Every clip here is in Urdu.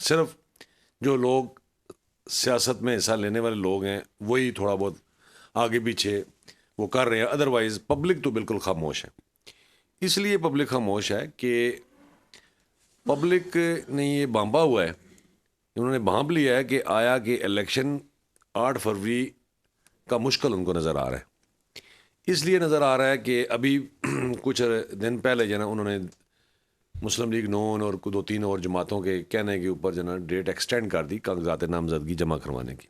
صرف جو لوگ سیاست میں حصہ لینے والے لوگ ہیں وہی تھوڑا بہت آگے پیچھے وہ کر رہے ہیں، ادروائز پبلک تو بالکل خاموش ہے. اس لیے پبلک خاموش ہے کہ پبلک نے یہ بانبا ہوا ہے، انہوں نے بھانپ لیا ہے کہ آیا کہ الیکشن 8 فروری کا مشکل ان کو نظر آ رہا ہے. اس لیے نظر آ رہا ہے کہ ابھی کچھ دن پہلے جو ہے نا انہوں نے مسلم لیگ نون اور 2-3 اور جماعتوں کے کہنے کے اوپر جو ہے نا ڈیٹ ایکسٹینڈ کر دی کاغذات نامزدگی جمع کروانے کی.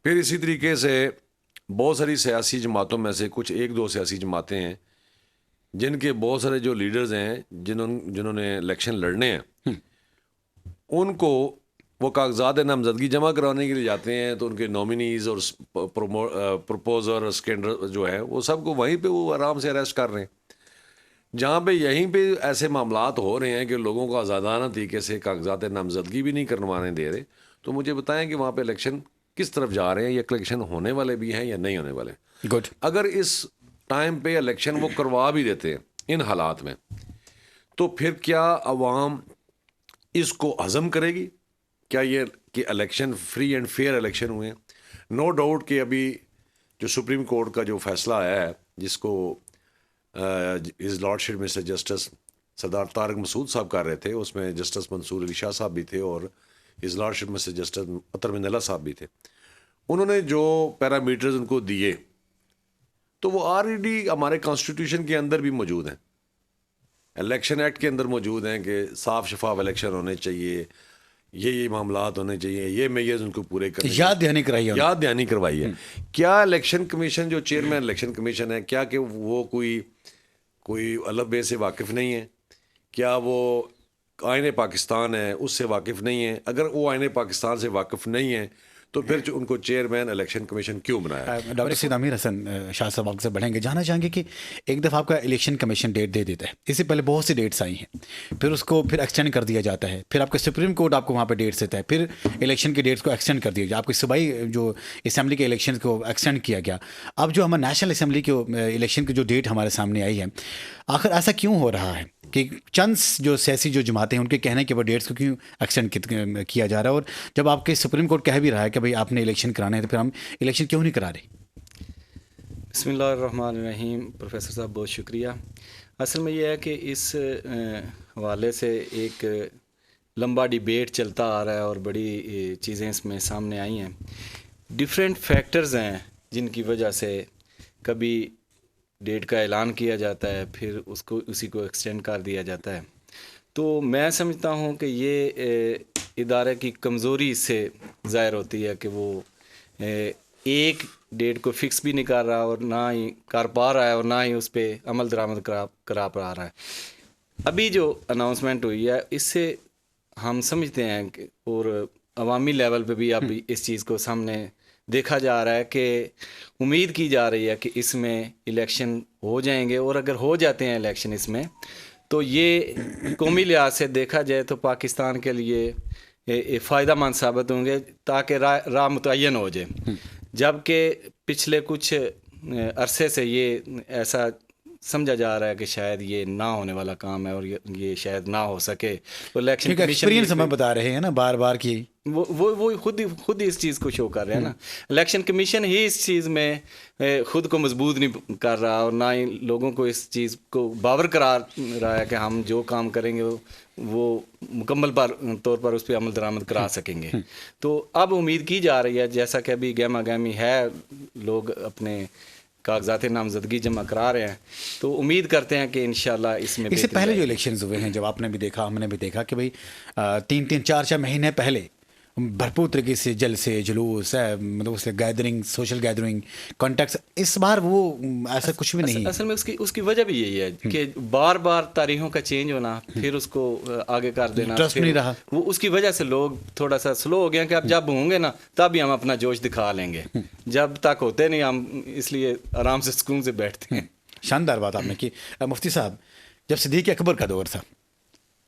پھر اسی طریقے سے بہت ساری سیاسی جماعتوں میں سے کچھ 1-2 سیاسی جماعتیں ہیں جن کے بہت سارے جو لیڈرز ہیں جنہوں نے الیکشن لڑنے ہیں، ان کو وہ کاغذات نامزدگی جمع کرانے کے لیے جاتے ہیں تو ان کے نامینیز اور پروپوزر اسکینڈر جو ہے وہ سب کو وہیں پہ وہ آرام سے اریسٹ کر رہے ہیں. جہاں پہ یہیں پہ ایسے معاملات ہو رہے ہیں کہ لوگوں کو آزادانہ طریقے سے کاغذات نامزدگی بھی نہیں کروانے دے رہے، تو مجھے بتائیں کہ وہاں پہ الیکشن کس طرف جا رہے ہیں، یا الیکشن ہونے والے بھی ہیں یا نہیں ہونے والے. گڈ. اگر اس ٹائم پہ الیکشن وہ کروا بھی دیتے ہیں ان حالات میں، تو پھر کیا عوام اس کو ہضم کرے گی؟ کیا یہ کہ election free and fair election ہوئے ہیں؟ نو ڈاؤٹ کہ ابھی جو سپریم کورٹ کا جو فیصلہ آیا ہے، جس کو ہز لارڈشپ مسٹر جسٹس سردار طارق مسعود صاحب کر رہے تھے، اس میں جسٹس منصور علی شاہ صاحب بھی تھے اور ہز لارڈشپ مسٹر جسٹس اطہر من اللہ صاحب بھی تھے. انہوں نے جو پیرامیٹرز ان کو دیے تو وہ آلریڈی ہمارے کانسٹیٹیوشن کے اندر بھی موجود ہیں، الیکشن ایکٹ کے اندر موجود ہیں کہ صاف شفاف الیکشن ہونے چاہیے، یہ معاملات ہونے چاہیے، یہ میئرز ان کو پورے کرنے یاد دہانی کروائی ہے. کیا الیکشن کمیشن جو چیئرمین الیکشن کمیشن ہے، کیا کہ وہ کوئی الف بے سے واقف نہیں ہے؟ کیا وہ آئین پاکستان ہے اس سے واقف نہیں ہے؟ اگر وہ آئین پاکستان سے واقف نہیں ہے تو پھر ان کو چیئرمین الیکشن کمیشن کیوں بنایا؟ ڈاکٹر سید امیر حسن شاہ صاحب آپ سے بڑھیں گے، جاننا چاہیں گے کہ ایک دفعہ آپ کا الیکشن کمیشن ڈیٹ دے دیتا ہے، اس سے پہلے بہت سی ڈیٹس آئی ہیں، پھر اس کو پھر ایکسٹینڈ کر دیا جاتا ہے، پھر آپ کا سپریم کورٹ آپ کو وہاں پہ ڈیٹس دیتا ہے، پھر الیکشن کے ڈیٹس کو ایکسٹینڈ کر دیا گیا، آپ کی صوبائی جو اسمبلی کے الیکشن کو ایکسٹینڈ کیا گیا. اب جو ہمارا نیشنل اسمبلی کے الیکشن کی جو ڈیٹ ہمارے سامنے آئی ہے، آخر ایسا کیوں ہو رہا ہے کہ چند جو سیاسی جو جماعتیں ہیں ان کے کہنے کے وہ ڈیٹس کو کیوں ایکسٹینڈ کیا جا رہا ہے؟ اور جب آپ کے سپریم کورٹ کہہ بھی رہا ہے کہ بھائی آپ نے الیکشن کرانے ہیں تو پھر ہم الیکشن کیوں نہیں کرا رہے؟ بسم اللہ الرحمن الرحیم. پروفیسر صاحب بہت شکریہ. اصل میں یہ ہے کہ اس حوالے سے ایک لمبا ڈیبیٹ چلتا آ رہا ہے اور بڑی چیزیں اس میں سامنے آئی ہیں. ڈفرینٹ فیکٹرز ہیں جن کی وجہ سے کبھی ڈیٹ کا اعلان کیا جاتا ہے، پھر اسی کو ایکسٹینڈ کر دیا جاتا ہے. تو میں سمجھتا ہوں کہ یہ ادارے کی کمزوری سے ظاہر ہوتی ہے کہ وہ ایک ڈیٹ کو فکس بھی نہیں کر رہا اور نہ ہی کر پا رہا ہے اور نہ ہی اس پہ عمل درآمد کرا پا رہا ہے. ابھی جو اناؤنسمنٹ ہوئی ہے اس سے ہم سمجھتے ہیں کہ اور عوامی لیول پہ بھی اب اس چیز کو سامنے دیکھا جا رہا ہے کہ امید کی جا رہی ہے کہ اس میں الیکشن ہو جائیں گے، اور اگر ہو جاتے ہیں الیکشن اس میں تو یہ قومی لحاظ سے دیکھا جائے تو پاکستان کے لیے فائدہ مند ثابت ہوں گے تاکہ راہ متعین ہو جائے. جبکہ پچھلے کچھ عرصے سے یہ ایسا سمجھا جا رہا ہے کہ شاید یہ نہ ہونے والا کام ہے اور یہ شاید نہ ہو سکے. تو الیکشن ایکسپیرینس ہمیں بتا رہے ہیں نا بار بار کی وہ خود ہی اس چیز کو شو کر رہے ہیں نا. الیکشن کمیشن ہی اس چیز میں خود کو مضبوط نہیں کر رہا اور نہ ہی لوگوں کو اس چیز کو باور کرا رہا ہے کہ ہم جو کام کریں گے وہ مکمل طور پر اس پہ عمل درآمد کرا سکیں گے. تو اب امید کی جا رہی ہے، جیسا کہ ابھی گہما گہمی ہے، لوگ اپنے کاغذات نامزدگی جمع کرا رہے ہیں، تو امید کرتے ہیں کہ انشاءاللہ اس میں اس سے پہلے جو الیکشنز ہوئے ہیں، جب آپ نے بھی دیکھا ہم نے بھی دیکھا کہ بھائی 3-4 مہینے پہلے بھرپور طریقے سے جلسے جلوس مطلب اس سے گیدرنگ، سوشل گیدرنگ، کانٹیکٹس، اس بار وہ ایسا کچھ بھی نہیں. اصل میں اس کی وجہ بھی یہی ہے کہ بار بار تاریخوں کا چینج ہونا، پھر اس کو آگے کر دینا، ٹرسٹ نہیں رہا. وہ اس کی وجہ سے لوگ تھوڑا سا سلو ہو گئے کہ اب جب ہوں گے نا تب ہی ہم اپنا جوش دکھا لیں گے، جب تک ہوتے نہیں ہم اس لیے آرام سے سکون سے بیٹھتے ہیں. شاندار بات آپ نے کی. مفتی صاحب، جب صدیق اکبر کا دور تھا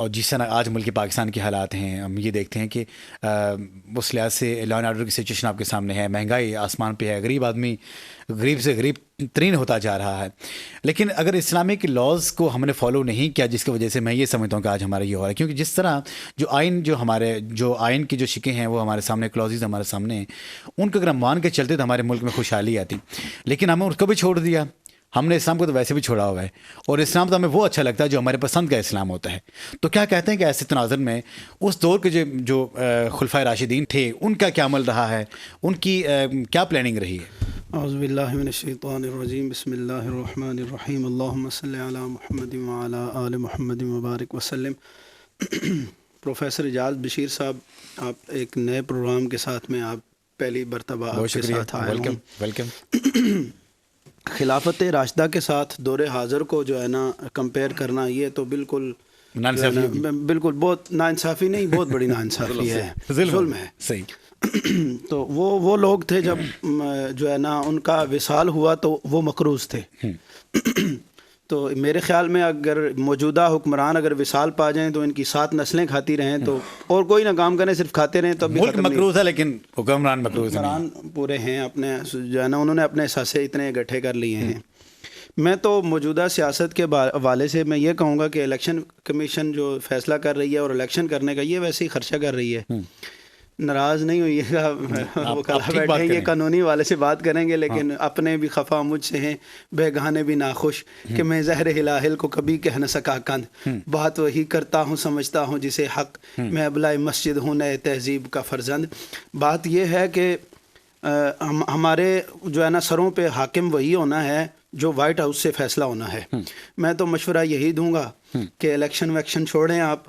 اور جس طرح آج ملک پاکستان کے حالات ہیں، ہم یہ دیکھتے ہیں کہ اس لحاظ سے لا اینڈ آرڈر کی سچویشن آپ کے سامنے ہے، مہنگائی آسمان پہ ہے، غریب آدمی غریب سے غریب ترین ہوتا جا رہا ہے. لیکن اگر اسلامک لاز کو ہم نے فالو نہیں کیا، جس کی وجہ سے میں یہ سمجھتا ہوں کہ آج ہمارا یہ ہو رہا ہے، کیونکہ جس طرح جو آئین کی جو شکیں ہیں وہ ہمارے سامنے، کلازز ہمارے سامنے ہیں، ان کو اگر ہم مان کے چلتے تو ہمارے ملک میں خوشحالی آتی. لیکن ہمیں اس کو بھی چھوڑ دیا. ہم نے اسلام کو تو ویسے بھی چھوڑا ہوا ہے، اور اسلام تو ہمیں وہ اچھا لگتا ہے جو ہمارے پسند کا اسلام ہوتا ہے. تو کیا کہتے ہیں کہ ایسے تناظر میں اس دور کے جو خلفائے راشدین تھے ان کا کیا عمل رہا ہے، ان کی کیا پلاننگ رہی ہے؟ اعوذ باللہ من الشیطان الرجیم، بسم اللہ الرحمن الرحیم، اللہم صلی علی محمد وعلی آل محمد وبارک وسلم. پروفیسر اعجاز بشیر صاحب، آپ ایک نئے پروگرام کے ساتھ میں آپ پہلی مرتبہ آپ کے ساتھ آئے ہوں. ویلکم. خلافت راشدہ کے ساتھ دور حاضر کو جو ہے نا کمپیئر کرنا، یہ تو بالکل بالکل بہت ناانصافی نہیں، بہت بڑی ناانصافی ہے، ظلم ہے. صحیح. تو وہ لوگ تھے جب جو ہے نا ان کا وصال ہوا تو وہ مقروض تھے. تو میرے خیال میں اگر موجودہ حکمران اگر وصال پا جائیں تو ان کی 7 نسلیں کھاتی رہیں تو اور کوئی نہ کام کریں، صرف کھاتے رہیں تو ملک مقروض ہے لیکن حکمران مقروض نہیں. حکمران پورے ہیں اپنے جو ہے نا، انہوں نے اپنے احساسے اتنے اکٹھے کر لیے ہیں. میں تو موجودہ سیاست کے حوالے سے میں یہ کہوں گا کہ الیکشن کمیشن جو فیصلہ کر رہی ہے اور الیکشن کرنے کا یہ ویسے ہی خرچہ کر رہی ہے. ناراض نہیں ہوئیے گا، وہ کہا بیٹھے یہ قانونی والے سے بات کریں گے، لیکن اپنے بھی خفا مجھ سے ہیں، بیگانے بھی ناخوش کہ میں زہر ہلاہل کو کبھی کہہ نہ سکا کند، بات وہی کرتا ہوں سمجھتا ہوں جسے حق، میں ابلائے مسجد ہوں نئے تہذیب کا فرزند. بات یہ ہے کہ ہمارے جو ہے نا سروں پہ حاکم وہی ہونا ہے جو وائٹ ہاؤس سے فیصلہ ہونا ہے. میں تو مشورہ یہی دوں گا کہ الیکشن ویکشن چھوڑیں، آپ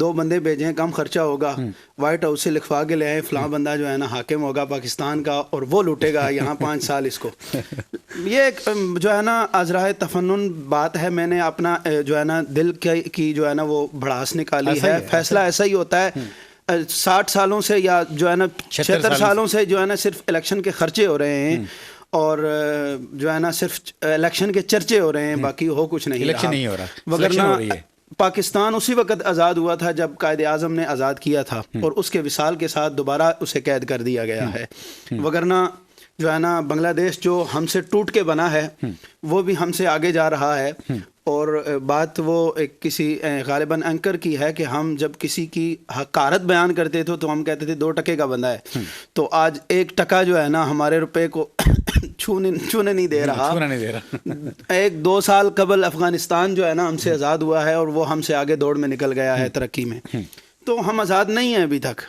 2 بندے بھیجیں، کم خرچہ ہوگا، وائٹ ہاؤس سے لکھوا کے لے آئیں فلاں بندہ جو ہے نا حاکم ہوگا پاکستان کا اور وہ لوٹے گا یہاں 5 سال اس کو. یہ جو ہے نا عذرائے تفنن بات ہے. میں نے اپنا جو ہے نا دل کی جو ہے نا وہ بھڑاس نکالی ہے. فیصلہ ایسا ہی ہوتا ہے. 60 سالوں سے یا جو ہے نا 76 سالوں سے جو ہے نا صرف الیکشن کے خرچے ہو رہے ہیں اور جو ہے نا صرف الیکشن کے چرچے ہو رہے ہیں، باقی ہو کچھ نہیں. الیکشن نہیں ہو رہا، وگرنہ پاکستان اسی وقت آزاد ہوا تھا جب قائد اعظم نے آزاد کیا تھا اور اس کے وصال کے ساتھ دوبارہ اسے قید کر دیا گیا ہے. وگرنہ جو ہے نا بنگلہ دیش جو ہم سے ٹوٹ کے بنا ہے وہ بھی ہم سے آگے جا رہا ہے. اور بات وہ ایک کسی غالباً اینکر کی ہے کہ ہم جب کسی کی حقارت بیان کرتے تھے تو ہم کہتے تھے 2 ٹکے کا بندہ ہے. تو آج 1 ٹکا جو ہے نا ہمارے روپے کو چھونے نہیں دے رہا. 1-2 سال قبل افغانستان جو ہے نا ہم سے آزاد ہوا ہے اور وہ ہم سے آگے دوڑ میں نکل گیا ہے ترقی میں. تو ہم آزاد نہیں ہیں ابھی تک.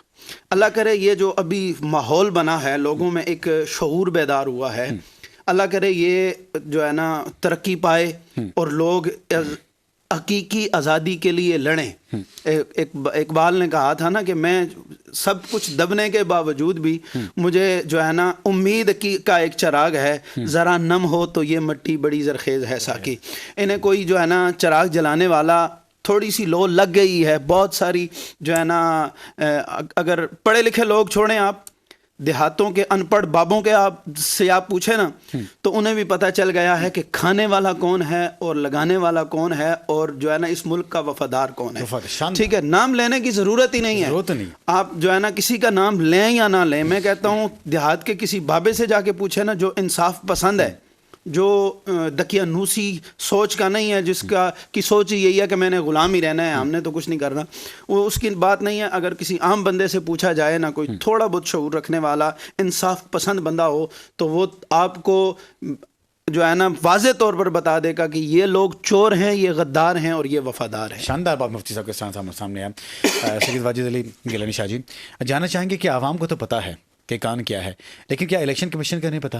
اللہ کرے یہ جو ابھی ماحول بنا ہے، لوگوں میں ایک شعور بیدار ہوا ہے، اللہ کرے یہ جو ہے نا ترقی پائے اور لوگ حقیقی آزادی کے لیے لڑیں. اقبال نے کہا تھا نا کہ میں سب کچھ دبنے کے باوجود بھی مجھے جو ہے نا امید کا ایک چراغ ہے، ذرا نم ہو تو یہ مٹی بڑی زرخیز ہے ساقی. انہیں کوئی جو ہے نا چراغ جلانے والا، تھوڑی سی لو لگ گئی ہے. بہت ساری جو ہے نا اگر پڑھے لکھے لوگ چھوڑیں، آپ دیہاتوں کے ان پڑھ بابوں کے سے آپ پوچھیں نا تو انہیں بھی پتہ چل گیا ہے کہ کھانے والا کون ہے اور لگانے والا کون ہے اور جو ہے نا اس ملک کا وفادار کون ہے. ٹھیک ہے، نام لینے کی ضرورت ہی نہیں ہے. آپ جو ہے نا کسی کا نام لیں یا نہ لیں، میں کہتا ہوں دیہات کے کسی بابے سے جا کے پوچھیں نا جو انصاف پسند ہے، جو دقیانوسی سوچ کا نہیں ہے، جس کا کی سوچ یہی ہے کہ میں نے غلام ہی رہنا ہے، ہم نے تو کچھ نہیں کرنا، وہ اس کی بات نہیں ہے. اگر کسی عام بندے سے پوچھا جائے نا، کوئی تھوڑا بہت شعور رکھنے والا انصاف پسند بندہ ہو، تو وہ آپ کو جو ہے نا واضح طور پر بتا دے گا کہ یہ لوگ چور ہیں، یہ غدار ہیں اور یہ وفادار ہیں. شاندار بات مفتی صاحب کے سامنے ہے. سید واجد علی گیلانی شاہ جی، جاننا چاہیں گے کہ عوام کو تو پتہ ہے کہ کان کیا ہے، لیکن کیا الیکشن کمیشن کا نہیں پتہ؟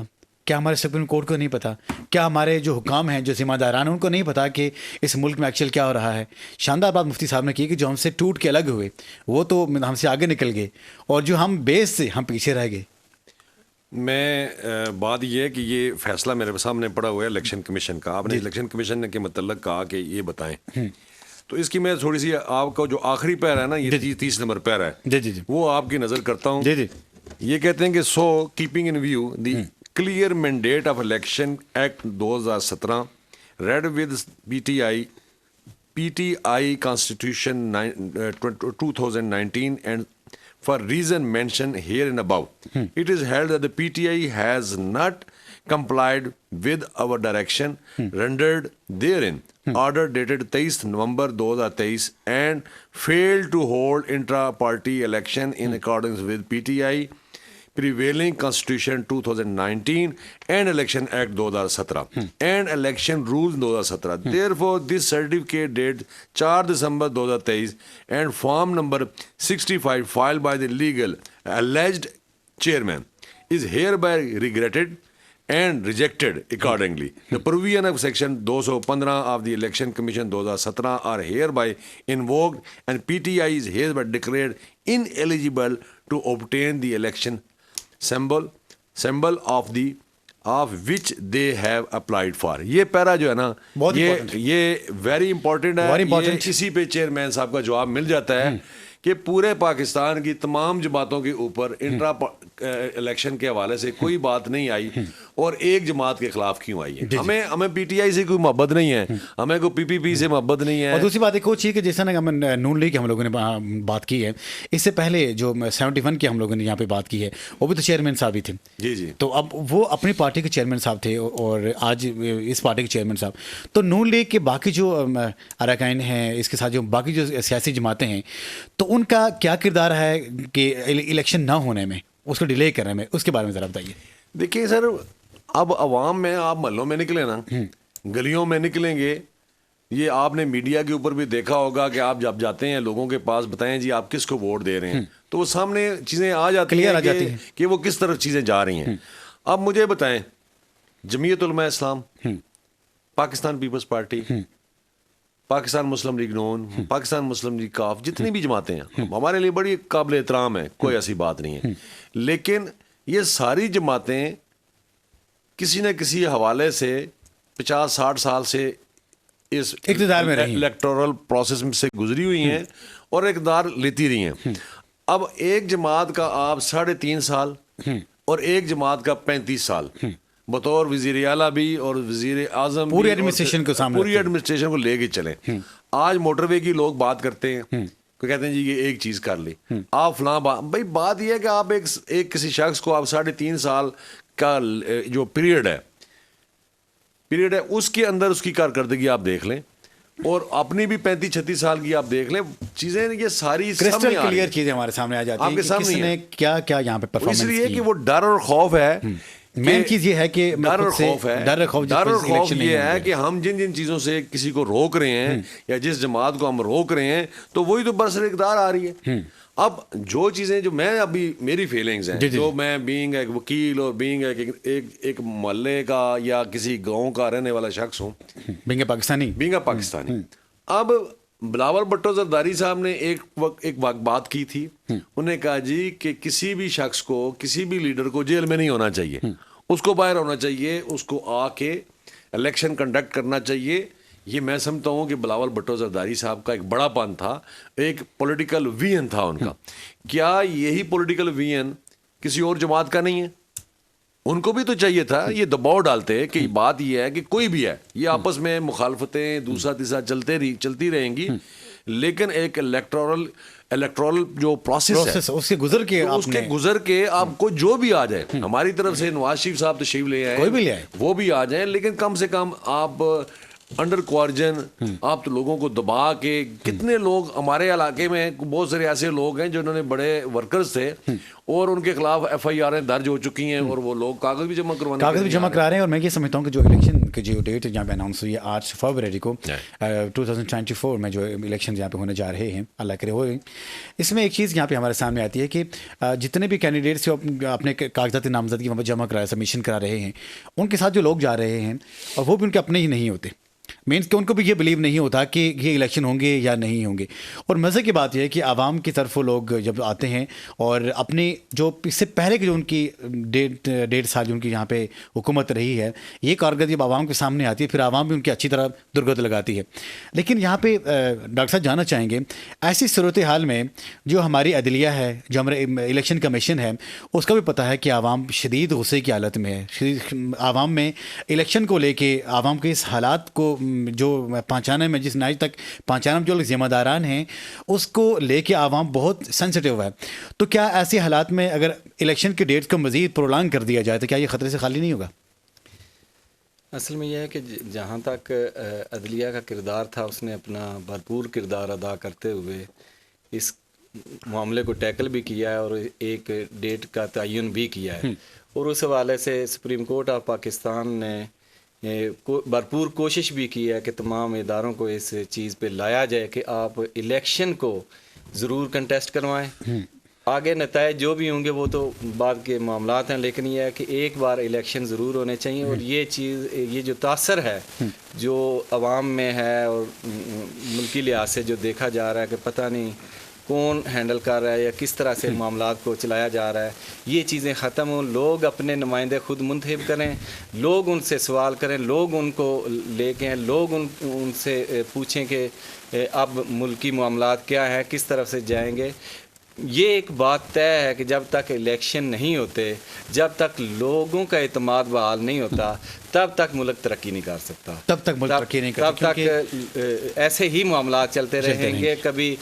کیا ہمارے سپریم کورٹ کو نہیں پتہ؟ کیا ہمارے جو حکام ہیں، جو ذمہ داران ہیں، ان کو نہیں پتہ کہ اس ملک میں ایکچوئل کیا ہو رہا ہے؟ شاندار بات مفتی صاحب نے کی کہ جو ہم سے ٹوٹ کے الگ ہوئے وہ تو ہم سے آگے نکل گئے، اور جو ہم بیس سے ہم پیچھے رہ گئے. میں بات یہ ہے کہ یہ فیصلہ میرے سامنے پڑا ہوا ہے الیکشن کمیشن کا. آپ نے الیکشن کمیشن کے متعلق کہا کہ یہ بتائیں، تو اس کی میں تھوڑی سی آپ کا جو آخری پیر ہے نا، یہ 30 نمبر پیر ہے، جی وہ آپ کی نظر کرتا ہوں. جی. یہ کہتے ہیں کہ so keeping in view the clear mandate of Election Act 2017 read with BTI PTI Constitution 2019 and for reason mentioned here and above, it is held that the PTI has not complied with our direction rendered therein, order dated 23 November 2023, and failed to hold intra-party election in accordance with PTI prevailing Constitution 2019 and Election Act 2017 and Election Rules 2017. Therefore, this certificate dated 4 December 2023 and form number 65 filed by the legal alleged chairman is hereby regretted and rejected accordingly. The provision of section 215 of the Election Commission 2017 are hereby invoked and PTI is hereby declared ineligible to obtain the election symbol of which they have applied for. یہ پیرا جو ہے نا یہ ویری امپورٹنٹ ہے. یہ اسی پہ چیئرمین صاحب کا جواب مل جاتا ہے کہ پورے پاکستان کی تمام جماعتوں کے اوپر انٹرا الیکشن کے حوالے سے کوئی بات نہیں آئی اور ایک جماعت کے خلاف کیوں آئی ہے. ہمیں پی ٹی آئی سے کوئی محبت نہیں ہے, ہمیں کوئی پی پی پی سے محبت نہیں ہے. اور دوسری بات ایک اور چیز کہ جیسا نا ہم نون لیگ ہم لوگوں نے بات کی ہے, اس سے پہلے جو 71 کی ہم لوگوں نے یہاں پہ بات کی ہے وہ بھی تو چیئرمین صاحب ہی تھے. جی تو اب وہ اپنی پارٹی کے چیئرمین صاحب تھے اور آج اس پارٹی کے چیئرمین صاحب. تو نون لیگ کے باقی جو اراکین ہیں, اس کے ساتھ جو باقی جو سیاسی جماعتیں ہیں, تو ان کا کیا کردار ہے کہ الیکشن نہ ہونے میں, اس کو ڈیلے کرنے میں, اس کے بارے میں ذرا بتائیے. دیکھیے سر, اب عوام میں آپ محلوں میں نکلیں نا, گلیوں میں نکلیں گے, یہ آپ نے میڈیا کے اوپر بھی دیکھا ہوگا کہ آپ جب جاتے ہیں لوگوں کے پاس بتائیں جی آپ کس کو ووٹ دے رہے ہیں, تو وہ سامنے چیزیں آ جاتی ہیں کہ وہ کس طرف چیزیں جا رہی ہیں. اب مجھے بتائیں, جمعیت علماء اسلام, پاکستان پیپلز پارٹی, پاکستان مسلم لیگ نون, پاکستان مسلم لیگ کاف, جتنی بھی جماعتیں ہیں ہمارے لیے بڑی قابل احترام ہیں, کوئی ایسی بات نہیں ہے. لیکن یہ ساری جماعتیں کسی نہ کسی حوالے سے 50-60 سال سے اس اقتدار میں رہی, الیکٹورل پروسیس سے گزری ہوئی ہیں اور اقتدار لیتی رہی ہیں. اب ایک جماعت کا آپ 3.5 سال اور ایک جماعت کا 35 سال بطور وزیر اعلیٰ بھی اور وزیر اعظم پوری ایڈمنسٹریشن کو سامنے, پوری ایڈمنسٹریشن کو لے کے چلیں. آج موٹر وے کی لوگ بات کرتے ہیں, کہتے ہیں جی یہ ایک چیز کر لی, آپ فلاں بھائی بات یہ ہے کہ آپ ایک کسی شخص کو آپ 3.5 سال کا جو پیریڈ ہے اس کے اندر اس کی کارکردگی آپ دیکھ لیں, اور اپنی بھی 35-36 سال کی آپ دیکھ لیں, چیزیں یہ ساری کرسٹل کلیئر چیزیں ہمارے سامنے آ جاتی ہیں کہ کس نے کیا کیا یہاں پہ پرفارمنس کی. اس لیے کہ وہ ڈر اور خوف ہے, مین چیز یہ ہے کہ ڈر اور خوف یہ ہے کہ ہم جن چیزوں سے کسی کو روک رہے ہیں یا جس جماعت کو ہم روک رہے ہیں تو وہی تو برسر اقتدار آ رہی ہے. اب جو چیزیں جو میں ابھی میری فیلنگز ہیں, جو میں بینگ ایک وکیل اور بینگ ایک محلے کا یا کسی گاؤں کا رہنے والا شخص ہوں, بینگ پاکستانی. اب بلاول بھٹو زرداری صاحب نے ایک بات کی تھی, انہوں نے کہا جی کہ کسی بھی شخص کو, کسی بھی لیڈر کو جیل میں نہیں ہونا چاہیے, اس کو باہر ہونا چاہیے, اس کو آ کے الیکشن کنڈکٹ کرنا چاہیے. یہ میں سمجھتا ہوں کہ بلاول بھٹو زرداری صاحب کا ایک بڑا پن تھا, ایک پولیٹیکل ویژن تھا ان کا. کیا یہی پولیٹیکل ویژن کسی اور جماعت کا نہیں ہے؟ ان کو بھی تو چاہیے تھا. یہ دباؤ ڈالتے کہ بات یہ ہے کہ کوئی بھی ہے, یہ آپس میں مخالفتیں دوسرا تیسرا چلتی رہیں گی, لیکن ایک الیکٹورل جو پروسیس ہے اس کے گزر کے آپ کو جو بھی آ جائے, ہماری طرف سے نواز شریف صاحب تشریف لے آئے, وہ بھی آ جائیں, لیکن کم سے کم آپ انڈر کوارجن آپ تو لوگوں کو دبا کے, کتنے لوگ ہمارے علاقے میں بہت سارے ایسے لوگ ہیں جنہوں نے بڑے ورکرز تھے اور ان کے خلاف FIR درج ہو چکی ہیں اور وہ لوگ کاغذ بھی جمع کرا رہے ہیں. اور میں یہ سمجھتا ہوں کہ جو الیکشن کی جو ڈیٹ جہاں پہ اناؤنس ہوئی ہے 8 فروری کو 2024 میں جو الیکشن یہاں پہ ہونے جا رہے ہیں, اللہ کرے ہوئے, اس میں ایک چیز یہاں پہ ہمارے سامنے آتی ہے کہ جتنے بھی کینڈیڈیٹس اپنے کاغذاتی نامزدگی وہاں پہ جمع کرا سبمیشن کرا رہے ہیں, ان کے ساتھ جو لوگ جا رہے ہیں اور وہ بھی ان کے اپنے ہی نہیں ہوتے, مینس کہ ان کو بھی یہ بلیو نہیں ہوتا کہ یہ الیکشن ہوں گے یا نہیں ہوں گے. اور مزے کی بات یہ ہے کہ عوام کی طرف وہ لوگ جب آتے ہیں اور اپنی جو اس سے پہلے کی جو ان کی 1.5 سال جو ان کی یہاں پہ حکومت رہی ہے, یہ کارکردگی جب عوام کے سامنے آتی ہے پھر عوام بھی ان کی اچھی طرح درگت لگاتی ہے. لیکن یہاں پہ ڈاکٹر صاحب جاننا چاہیں گے, ایسی صورتحال میں جو ہماری عدلیہ ہے, جو ہمارے الیکشن کمیشن ہے, اس کا بھی پتہ ہے کہ عوام شدید غصے کی حالت میں ہے, عوام میں الیکشن کو لے کے عوام کے اس حالات کو جو پہنچانے میں جس ناج تک پہنچانے میں جو لوگ ذمہ داران ہیں اس کو لے کے عوام بہت سینسٹیو ہے. تو کیا ایسے حالات میں اگر الیکشن کے ڈیٹ کو مزید پرولانگ کر دیا جائے تو کیا یہ خطرے سے خالی نہیں ہوگا؟ اصل میں یہ ہے کہ جہاں تک عدلیہ کا کردار تھا اس نے اپنا بھرپور کردار ادا کرتے ہوئے اس معاملے کو ٹیکل بھی کیا ہے اور ایک ڈیٹ کا تعین بھی کیا ہے. اور اس حوالے سے سپریم کورٹ آف پاکستان نے بھرپور کوشش بھی کی ہے کہ تمام اداروں کو اس چیز پہ لایا جائے کہ آپ الیکشن کو ضرور کنٹیسٹ کروائیں. آگے نتائج جو بھی ہوں گے وہ تو بعد کے معاملات ہیں، لیکن یہ ہے کہ ایک بار الیکشن ضرور ہونے چاہیے. اور یہ چیز، یہ جو تاثر ہے جو عوام میں ہے اور ملکی لحاظ سے جو دیکھا جا رہا ہے کہ پتہ نہیں کون ہینڈل کر رہا ہے یا کس طرح سے معاملات کو چلایا جا رہا ہے، یہ چیزیں ختم ہوں. لوگ اپنے نمائندے خود منتخب کریں، لوگ ان سے سوال کریں، لوگ ان کو لے کے آئیں، لوگ ان سے پوچھیں کہ اب ملکی معاملات کیا ہیں، کس طرف سے جائیں گے. یہ ایک بات طے ہے کہ جب تک الیکشن نہیں ہوتے، جب تک لوگوں کا اعتماد بحال نہیں ہوتا، تب تک ملک ترقی نہیں کر سکتا. تب تک ملک ترقی نہیں کرتا، تب تک ایسے ہی معاملات چلتے رہیں گے. کبھی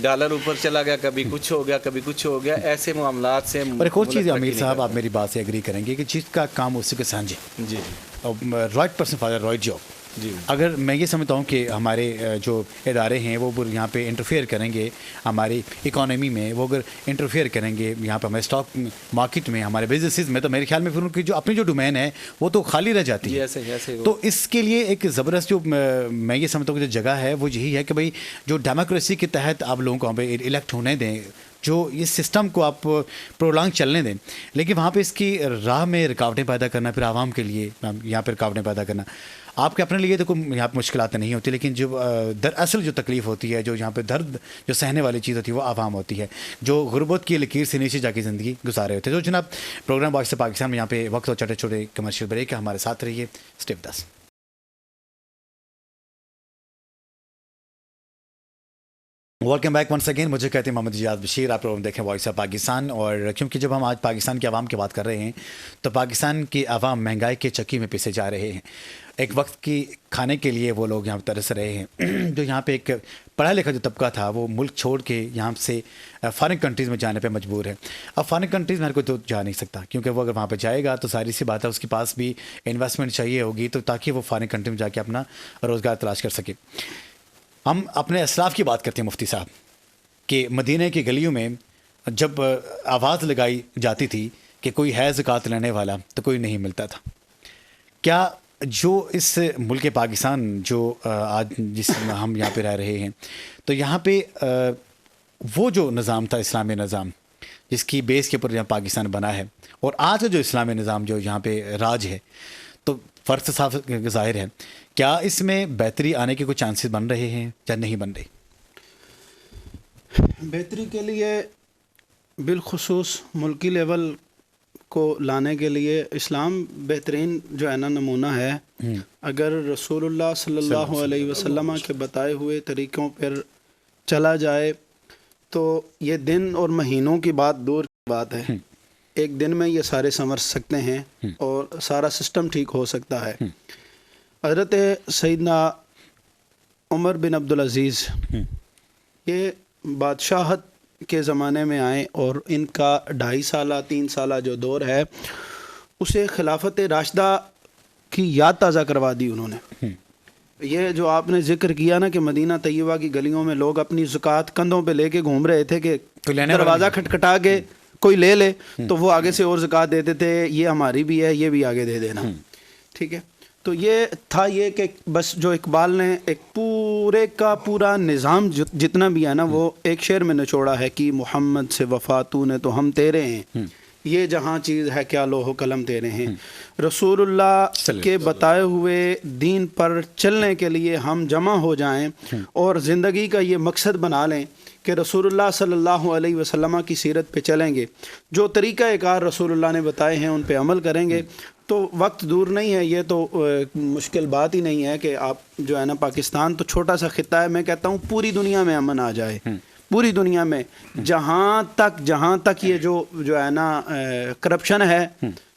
ڈالر اوپر چلا گیا، کبھی کچھ ہو گیا، کبھی کچھ ہو گیا. ایسے معاملات سے اور ایک اور چیز امیر صاحب، آپ میری بات سے ایگری کریں گے کہ جس کا کام اسی کے سانجھے. جی right person for right job. جی اگر میں یہ سمجھتا ہوں کہ ہمارے جو ادارے ہیں وہ یہاں پہ انٹرفیئر کریں گے ہماری اکانومی میں، وہ اگر انٹرفیئر کریں گے یہاں پہ ہمارے اسٹاک مارکیٹ میں، ہمارے بزنسز میں، تو میرے خیال میں پھر ان کی جو اپنی جو ڈومین ہے وہ تو خالی رہ جاتی ہے. تو اس کے لیے ایک زبردست جو میں یہ سمجھتا ہوں کہ جو جگہ ہے وہ یہی ہے کہ بھائی جو ڈیموکریسی کے تحت آپ لوگوں کو وہاں پہ الیکٹ ہونے دیں، جو اس سسٹم کو آپ پرولانگ چلنے دیں، لیکن وہاں پہ اس کی راہ میں رکاوٹیں پیدا کرنا، پھر عوام کے لیے یہاں پہ رکاوٹیں پیدا کرنا، آپ کے اپنے لیے تو کوئی یہاں پہ مشکلات نہیں ہوتی، لیکن جو دراصل جو تکلیف ہوتی ہے، جو یہاں پہ درد جو سہنے والی چیز ہوتی ہے وہ عوام ہوتی ہے، جو غربت کی لکیر سے نیچے جا کے زندگی گزارے ہوتے ہیں. تو جناب پروگرام باکس پاکستان میں یہاں پہ وقت اور چھوٹے چھوٹے کمرشل بریک ہے، ہمارے ساتھ رہیے. Step 10. Welcome back once again. مجھے کہتے ہیں محمد اجاز بشیر. آپ پروگرام دیکھیں وائس آف پاکستان. اور کیونکہ جب ہم آج پاکستان کے عوام کی بات کر رہے ہیں تو پاکستان کی عوام مہنگائی کے چکی میں پیسے جا رہے ہیں. ایک وقت کی کھانے کے لیے وہ لوگ یہاں پہ ترس رہے ہیں. جو یہاں پہ ایک پڑھا لکھا جو طبقہ تھا وہ ملک چھوڑ کے یہاں سے فارن کنٹریز میں جانے پہ مجبور ہے. اب فارن کنٹریز میں ہر کوئی تو جا نہیں سکتا، کیونکہ وہ اگر وہاں پہ جائے گا تو ساری سی بات ہے اس کے پاس بھی انویسٹمنٹ چاہیے ہوگی، تو تاکہ وہ فارن کنٹری میں جا کے اپنا روزگار تلاش کر سکے. ہم اپنے اسلاف کی بات کرتے ہیں مفتی صاحب کہ مدینہ کی گلیوں میں جب آواز لگائی جاتی تھی کہ کوئی ہے زکوٰۃ لینے والا تو کوئی نہیں ملتا تھا. کیا جو اس ملک پاکستان جو آج جس میں ہم یہاں پہ رہ رہے ہیں، تو یہاں پہ وہ جو نظام تھا اسلامی نظام جس کی بیس کے اوپر یہاں پاکستان بنا ہے، اور آج جو اسلامی نظام جو یہاں پہ راج ہے، تو فرق صاف ظاہر ہے. کیا اس میں بہتری آنے کے کچھ چانسز بن رہے ہیں یا نہیں بن رہے؟ بہتری کے لیے بالخصوص ملکی لیول کو لانے کے لیے اسلام بہترین جو ہے نا نمونہ ہے. اگر رسول اللہ صلی اللہ علیہ وسلم کے بتائے ہوئے طریقوں پر چلا جائے تو یہ دن اور مہینوں کی بات دور کی بات ہے. ایک دن میں یہ سارے سنور سکتے ہیں اور سارا سسٹم ٹھیک ہو سکتا ہے. حضرت سیدنا عمر بن عبدالعزیز یہ بادشاہت کے زمانے میں آئے اور ان کا 2.5 سالہ 3 سالہ جو دور ہے اسے خلافت راشدہ کی یاد تازہ کروا دی انہوں نے. یہ جو آپ نے ذکر کیا نا کہ مدینہ طیبہ کی گلیوں میں لوگ اپنی زکوٰۃ کندھوں پہ لے کے گھوم رہے تھے کہ دروازہ کھٹکھٹا کے کوئی لے لے تو وہ آگے سے اور زکوٰۃ دیتے تھے، یہ ہماری بھی ہے، یہ بھی آگے دے دینا. ٹھیک ہے، تو یہ تھا یہ کہ بس جو اقبال نے ایک پورے کا پورا نظام جتنا بھی ہے نا وہ ایک شعر میں نچوڑا ہے کہ محمد سے وفا تو نے تو ہم تیرے ہیں، یہ جہاں چیز ہے کیا لوح و قلم تیرے ہیں. رسول اللہ کے بتائے ہوئے دین پر چلنے کے لیے ہم جمع ہو جائیں اور زندگی کا یہ مقصد بنا لیں کہ رسول اللہ صلی اللہ علیہ وسلم کی سیرت پہ چلیں گے، جو طریقہ کار رسول اللہ نے بتائے ہیں ان پہ عمل کریں گے، تو وقت دور نہیں ہے. یہ تو مشکل بات ہی نہیں ہے کہ آپ جو ہے نا پاکستان تو چھوٹا سا خطہ ہے، میں کہتا ہوں پوری دنیا میں امن آ جائے. پوری دنیا میں جہاں تک یہ جو ہے نا کرپشن ہے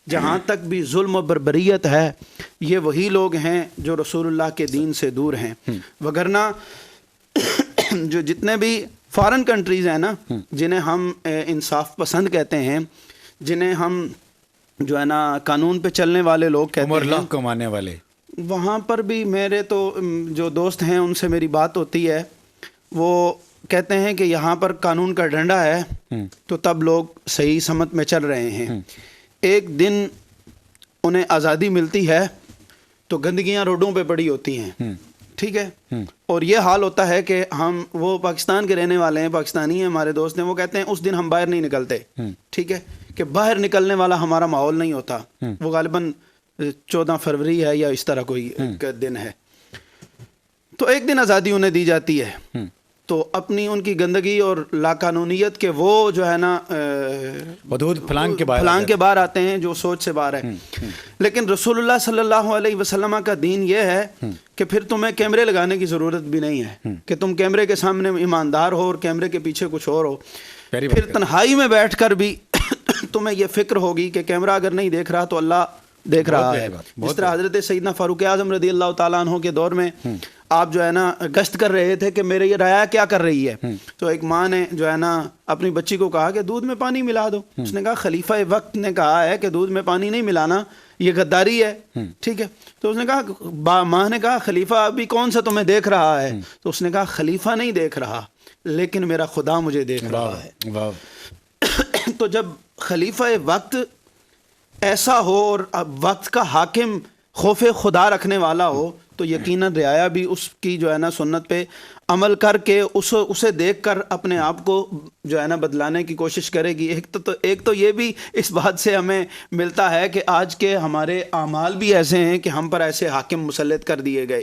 جہاں تک بھی ظلم و بربریت ہے یہ وہی لوگ ہیں جو رسول اللہ کے دین سے دور ہیں. وگرنہ جو جتنے بھی فارن کنٹریز ہیں نا جنہیں ہم انصاف پسند کہتے ہیں, جنہیں ہم جو ہے نا قانون پہ چلنے والے لوگ کہتے ہیں, اللہ کو ماننے والے, وہاں پر بھی میرے تو جو دوست ہیں ان سے میری بات ہوتی ہے, وہ کہتے ہیں کہ یہاں پر قانون کا ڈنڈا ہے تو تب لوگ صحیح سمت میں چل رہے ہیں. ایک دن انہیں آزادی ملتی ہے تو گندگیاں روڈوں پہ پڑی ہوتی ہیں, ٹھیک ہے, اور یہ حال ہوتا ہے کہ وہ پاکستان کے رہنے والے ہیں, پاکستانی ہیں, ہمارے دوست ہیں, وہ کہتے ہیں اس دن ہم باہر نہیں نکلتے, ٹھیک ہے, کہ باہر نکلنے والا ہمارا ماحول نہیں ہوتا. وہ غالباً 14 فروری ہے یا اس طرح کوئی دن ہے. تو ایک دن آزادی انہیں دی جاتی ہے تو اپنی ان کی گندگی اور لاقانونیت کے وہ جو ہے نا حدود پھلانگ کے باہر آتے ہیں جو سوچ سے باہر ہے. لیکن رسول اللہ صلی اللہ علیہ وسلم کا دین یہ ہے کہ پھر تمہیں کیمرے لگانے کی ضرورت بھی نہیں ہے کہ تم کیمرے کے سامنے ایماندار ہو اور کیمرے کے پیچھے کچھ اور ہو. پھر تنہائی میں بیٹھ کر بھی تمہیں یہ فکر ہوگی کہ کیمرہ اگر نہیں دیکھ رہا تو اللہ دیکھ رہا ہے. جس طرح حضرت سیدنا فاروق اعظم رضی اللہ تعالیٰ عنہ کے دور میں آپ جو ہے نا گشت کر رہے تھے کہ میرے یہ رعایا کیا کر رہی ہے, تو ایک ماں نے جو ہے نا اپنی بچی کو کہا کہ دودھ میں پانی ملا دو. اس نے کہا خلیفہ وقت نے کہا ہے کہ دودھ میں پانی نہیں ملانا, یہ غداری ہے, ٹھیک ہے. تو اس نے کہا, ماں نے کہا خلیفہ ابھی کون سا تمہیں دیکھ رہا ہے؟ تو اس نے کہا خلیفہ نہیں دیکھ رہا لیکن میرا خدا مجھے دیکھ رہا ہے. تو جب خلیفہ وقت ایسا ہو اور وقت کا حاکم خوف خدا رکھنے والا ہو تو یقیناً رعایا بھی اس کی جو ہے نا سنت پہ عمل کر کے اسے دیکھ کر اپنے آپ کو جو ہے نا بدلانے کی کوشش کرے گی. ایک تو یہ بھی اس بات سے ہمیں ملتا ہے کہ آج کے ہمارے اعمال بھی ایسے ہیں کہ ہم پر ایسے حاکم مسلط کر دیے گئے.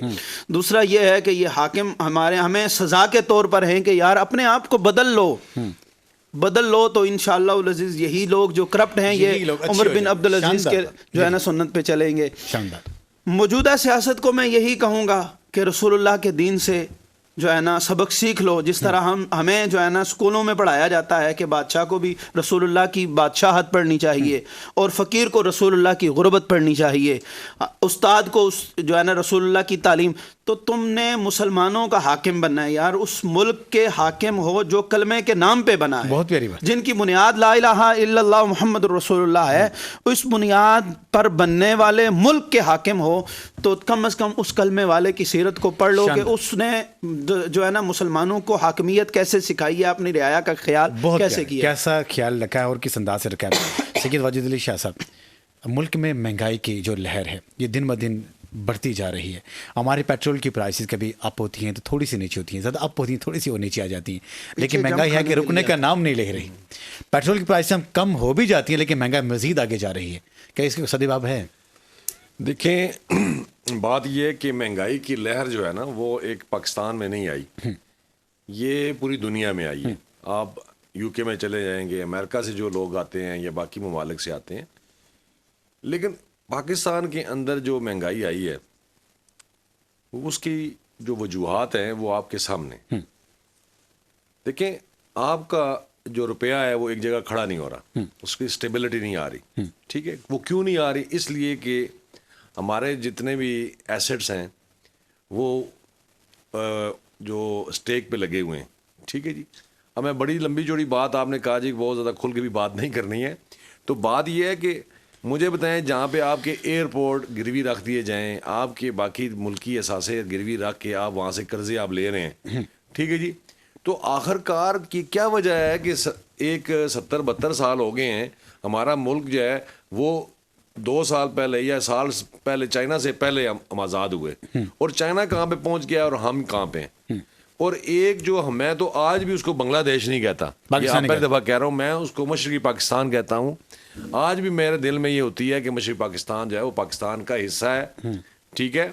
دوسرا یہ ہے کہ یہ حاکم ہمیں سزا کے طور پر ہیں کہ یار اپنے آپ کو بدل لو تو انشاءاللہ العزیز یہی لوگ جو کرپٹ ہیں یہ عمر بن عبدالعزیز کے جو ہے نا سنت پہ چلیں گے. موجودہ سیاست کو میں یہی کہوں گا کہ رسول اللہ کے دین سے جو ہے نا سبق سیکھ لو. جس طرح ہمیں جو ہے نا اسکولوں میں پڑھایا جاتا ہے کہ بادشاہ کو بھی رسول اللہ کی بادشاہت پڑھنی چاہیے اور فقیر کو رسول اللہ کی غربت پڑھنی چاہیے, استاد کو جو ہے نا رسول اللہ کی تعلیم. تو تم نے مسلمانوں کا حاکم بننا ہے یار, اس ملک کے حاکم ہو جو کلمے کے نام پہ بنا ہے, بہت پیاری بات, جن کی بنیاد لا الہ الا اللہ محمد رسول اللہ ہے. اس بنیاد پر بننے والے ملک کے حاکم ہو تو کم از کم اس کلمے والے کی سیرت کو پڑھ لو کہ اس نے جو ہے نا مسلمانوں کو حاکمیت کیسے سکھائی ہے, اپنی رعایا کا خیال کیسے کیا, کیسا خیال رکھا ہے اور کس انداز سے رکھا ہے. سید واجد علی شاہ صاحب, ملک میں مہنگائی کی جو لہر ہے یہ دن بہ دن بڑھتی جا رہی ہے. ہمارے پیٹرول کی پرائسز کبھی اپ ہوتی ہیں تو تھوڑی سی نیچے ہوتی ہیں, زیادہ اپ ہوتی ہیں تھوڑی سی اور نیچے آ جاتی ہیں, لیکن مہنگائی ہے کہ رکنے کا نام نہیں لے رہی. پیٹرول کی پرائسیں کم ہو بھی جاتی ہیں لیکن مہنگائی مزید آگے جا رہی ہے. کیا اس کے سدباب ہے؟ دیکھیں, بات یہ ہے کہ مہنگائی کی لہر جو ہے نا وہ ایک پاکستان میں نہیں آئی, یہ پوری دنیا میں آئی ہے. آپ یو کے میں چلے جائیں گے, امریکہ سے جو لوگ آتے ہیں یا باقی ممالک سے آتے ہیں, لیکن پاکستان کے اندر جو مہنگائی آئی ہے اس کی جو وجوہات ہیں وہ آپ کے سامنے. دیکھیں, آپ کا جو روپیہ ہے وہ ایک جگہ کھڑا نہیں ہو رہا, اس کی اسٹیبلٹی نہیں آ رہی, ٹھیک ہے. وہ کیوں نہیں آ رہی؟ اس لیے کہ ہمارے جتنے بھی ایسٹس ہیں وہ جو اسٹیک پہ لگے ہوئے ہیں, ٹھیک ہے جی. ہمیں بڑی لمبی چوڑی بات آپ نے کہا جی, بہت زیادہ کھل کے بھی بات نہیں کرنی ہے. تو بات یہ ہے کہ مجھے بتائیں, جہاں پہ آپ کے ایئرپورٹ گروی رکھ دیے جائیں, آپ کے باقی ملکی اثاثے گروی رکھ کے آپ وہاں سے قرضے آپ لے رہے ہیں, ٹھیک ہے جی. تو آخر کار کی کیا وجہ ہے کہ ایک 70-72 سال ہو گئے ہیں ہمارا ملک جو ہے وہ 2 سال پہلے یا سال پہلے چائنا سے پہلے ہم آزاد ہوئے, اور چائنا کہاں پہ پہنچ گیا اور ہم کہاں پہ ہیں. اور ایک جو میں تو آج بھی اس کو بنگلہ دیش نہیں کہتا, پہلی دفعہ کہہ رہا ہوں, میں اس کو مشرقی پاکستان کہتا ہوں. آج بھی میرے دل میں یہ ہوتی ہے کہ مشرقی پاکستان جو ہے وہ پاکستان کا حصہ ہے, ٹھیک ہے.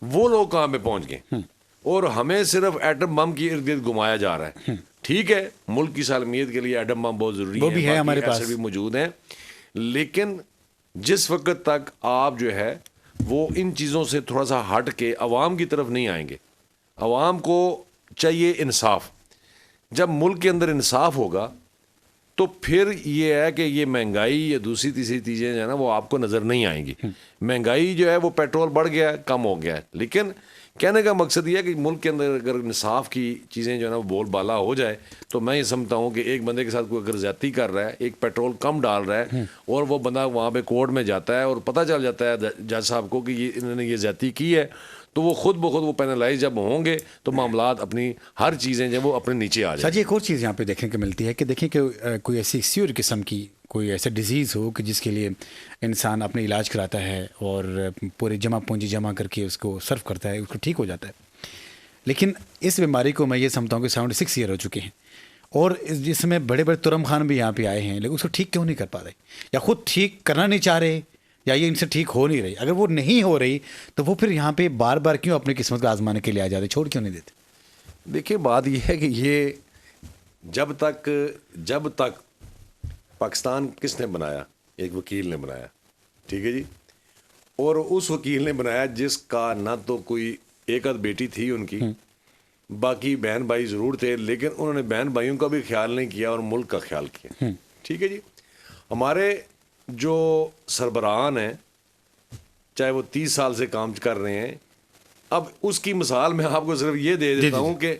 وہ لوگ کہاں پہ پہنچ گئے اور ہمیں صرف ایٹم بم کی ارد گرد گھمایا جا رہا ہے. ٹھیک ہے, ملک کی سالمیت کے لیے ایٹم بم بہت ضروری وہ بھی ہے, ہمارے پاس بھی موجود ہیں, لیکن جس وقت تک آپ جو ہے وہ ان چیزوں سے تھوڑا سا ہٹ کے عوام کی طرف نہیں آئیں گے. عوام کو چاہیے انصاف. جب ملک کے اندر انصاف ہوگا تو پھر یہ ہے کہ یہ مہنگائی یا دوسری تیسری چیزیں جو ہے نا وہ آپ کو نظر نہیں آئیں گی. مہنگائی جو ہے وہ پیٹرول بڑھ گیا ہے, کم ہو گیا ہے, لیکن کہنے کا مقصد یہ ہے کہ ملک کے اندر اگر انصاف کی چیزیں جو ہے نا وہ بول بالا ہو جائے تو میں یہ سمجھتا ہوں کہ ایک بندے کے ساتھ کوئی اگر زیادتی کر رہا ہے, ایک پیٹرول کم ڈال رہا ہے اور وہ بندہ وہاں پہ کورٹ میں جاتا ہے اور پتہ چل جاتا ہے جج صاحب کو کہ یہ انہوں نے یہ زیادتی کی ہے, تو وہ خود بخود وہ پینلائز جب ہوں گے تو معاملات اپنی ہر چیزیں جو وہ اپنے نیچے آ جائیں. جی ایک اور چیز یہاں پہ دیکھنے کو ملتی ہے کہ دیکھیں کہ کوئی ایسی سیور قسم کی کوئی ایسا ڈیزیز ہو کہ جس کے لیے انسان اپنے علاج کراتا ہے اور پورے جمع پونجی جمع کر کے اس کو صرف کرتا ہے, اس کو ٹھیک ہو جاتا ہے, لیکن اس بیماری کو میں یہ سمجھتا ہوں کہ 76 ایئر ہو چکے ہیں اور جس میں بڑے بڑے ترم خان بھی یہاں پہ آئے ہیں, لیکن اس کو ٹھیک کیوں نہیں کر پا رہے, یا خود ٹھیک کرنا نہیں چاہ رہے, یا یہ ان سے ٹھیک ہو نہیں رہی. اگر وہ نہیں ہو رہی تو وہ پھر یہاں پہ بار بار کیوں اپنی قسمت کو آزمانے کے لیے آ جاتے, چھوڑ کیوں نہیں دیتے؟ دیکھیے بات یہ ہے کہ یہ جب تک پاکستان کس نے بنایا, ایک وکیل نے بنایا, ٹھیک ہے جی, اور اس وکیل نے بنایا جس کا نہ تو کوئی ایک آدھ بیٹی تھی ان کی, باقی بہن بھائی ضرور تھے, لیکن انہوں نے بہن بھائیوں کا بھی خیال نہیں کیا اور ملک کا خیال کیا, ٹھیک ہے جی. ہمارے جو سربراہان ہیں چاہے وہ 30 سال سے کام کر رہے ہیں, اب اس کی مثال میں آپ کو صرف یہ دے دیتا ہوں کہ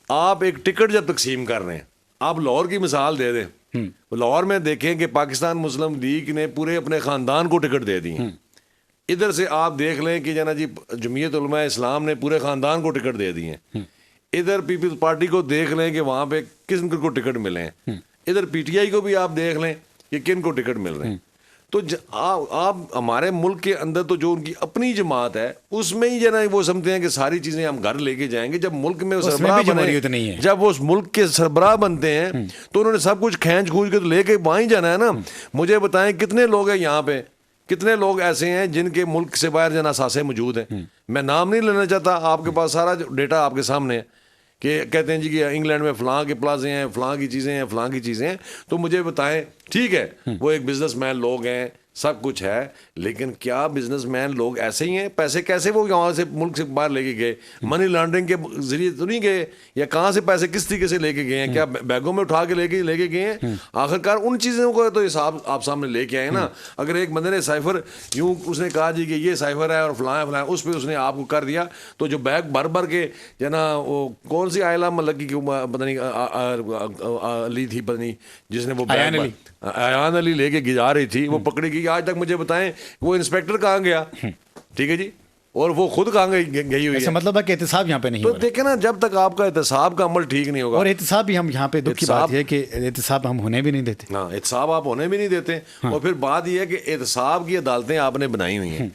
آپ ایک ٹکٹ جب تقسیم کر رہے ہیں, آپ لاہور کی مثال دے دیں, لاہور میں دیکھیں کہ پاکستان مسلم لیگ نے پورے اپنے خاندان کو ٹکٹ دے دی ہیں. ادھر سے آپ دیکھ لیں کہ جنا جی جمعیت علماء اسلام نے پورے خاندان کو ٹکٹ دے دی ہیں. ادھر پیپلز پارٹی کو دیکھ لیں کہ وہاں پہ کس کو ٹکٹ ملے ہیں. ادھر پی ٹی آئی کو بھی آپ دیکھ لیں کہ کن کو ٹکٹ مل رہے ہیں. تو آپ ہمارے ملک کے اندر تو جو ان کی اپنی جماعت ہے اس میں ہی جو ہے وہ سمجھتے ہیں کہ ساری چیزیں ہم گھر لے کے جائیں گے. جب ملک میں سربراہ بنے, جب وہ اس ملک کے سربراہ بنتے ہیں تو انہوں نے سب کچھ کھینچ کھونچ کے تو لے کے وہاں ہی جانا ہے نا. مجھے بتائیں کتنے لوگ ہیں یہاں پہ, کتنے لوگ ایسے ہیں جن کے ملک سے باہر جنا اثاثے موجود ہیں. میں نام نہیں لینا چاہتا, آپ کے پاس سارا ڈیٹا آپ کے سامنے ہے کہ کہتے ہیں جی کہ انگلینڈ میں فلاں کے پلازے ہیں, فلاں کی چیزیں ہیں, فلاں کی چیزیں ہیں. تو مجھے بتائیں ٹھیک ہے وہ ایک بزنس مین لوگ ہیں, سب کچھ ہے, لیکن کیا بزنس مین لوگ ایسے ہی ہیں؟ پیسے کیسے وہ یہاں سے ملک سے باہر لے کے گئے؟ منی لانڈرنگ کے ذریعے تو نہیں گئے, یا کہاں سے پیسے کس طریقے سے لے کے گئے ہیں؟ کیا بیگوں میں اٹھا کے لے کے گئے ہیں؟ آخرکار ان چیزوں کو تو حساب آپ سامنے لے کے آئے نا. اگر ایک بندے نے سائفر یوں اس نے کہا جی کہ یہ سائفر ہے اور فلاں ہے فلاں, اس پہ اس نے آپ کو کر دیا, تو جو بیگ بھر کے جو نا وہ کون سی آئلہ ملکی کی پتہ نہیں علی تھی, پتہ نہیں جس نے وہ ایان علی لے کے جا رہی تھی, وہ پکڑی گئی. آج تک مجھے بتائیں وہ انسپیکٹر کہاں گیا, ٹھیک ہے جی, اور وہ خود کہاں گئی ہوئی ہے. مطلب ہے کہ احتساب یہاں پہ نہیں. تو دیکھیں نا, جب تک آپ کا احتساب کا عمل ٹھیک نہیں ہوگا, اور احتساب بھی ہم یہاں پہ دکھ کی بات ہے کہ احتساب ہم ہونے بھی نہیں دیتے. ہاں احتساب آپ ہونے بھی نہیں دیتے. اور پھر بات یہ ہے کہ احتساب کی عدالتیں آپ نے بنائی ہوئی ہیں,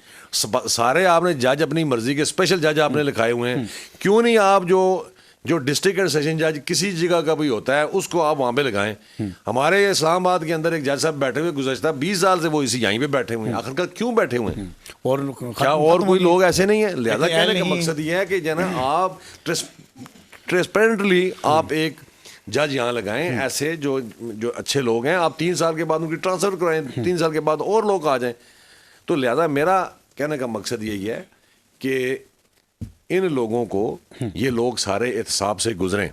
سارے آپ نے جج اپنی مرضی کے اسپیشل جج آپ نے لکھائے ہوئے ہیں. کیوں نہیں آپ جو ڈسٹرکٹ اینڈ سیشن جج کسی جگہ کا بھی ہوتا ہے اس کو آپ وہاں پہ لگائیں. ہمارے اسلام آباد کے اندر ایک جج صاحب بیٹھے ہوئے گزشتہ 20 سال سے وہ اسی یہیں پہ بیٹھے ہوئے ہیں. آخرکار کیوں بیٹھے ہوئے ہیں؟ اور کیا اور کوئی لوگ ایسے نہیں ہیں؟ لہذا کہنے کا مقصد یہ ہے کہ جو ہے نا آپ ٹرانسپیرنٹلی آپ ایک جج یہاں لگائیں ایسے جو اچھے لوگ ہیں. آپ 3 سال کے بعد ان کی ٹرانسفر کرائیں, 3 سال کے بعد اور لوگ آ جائیں. تو لہذا میرا کہنے کا مقصد یہی ہے کہ ان لوگوں کو, یہ لوگ سارے احتساب سے گزریں,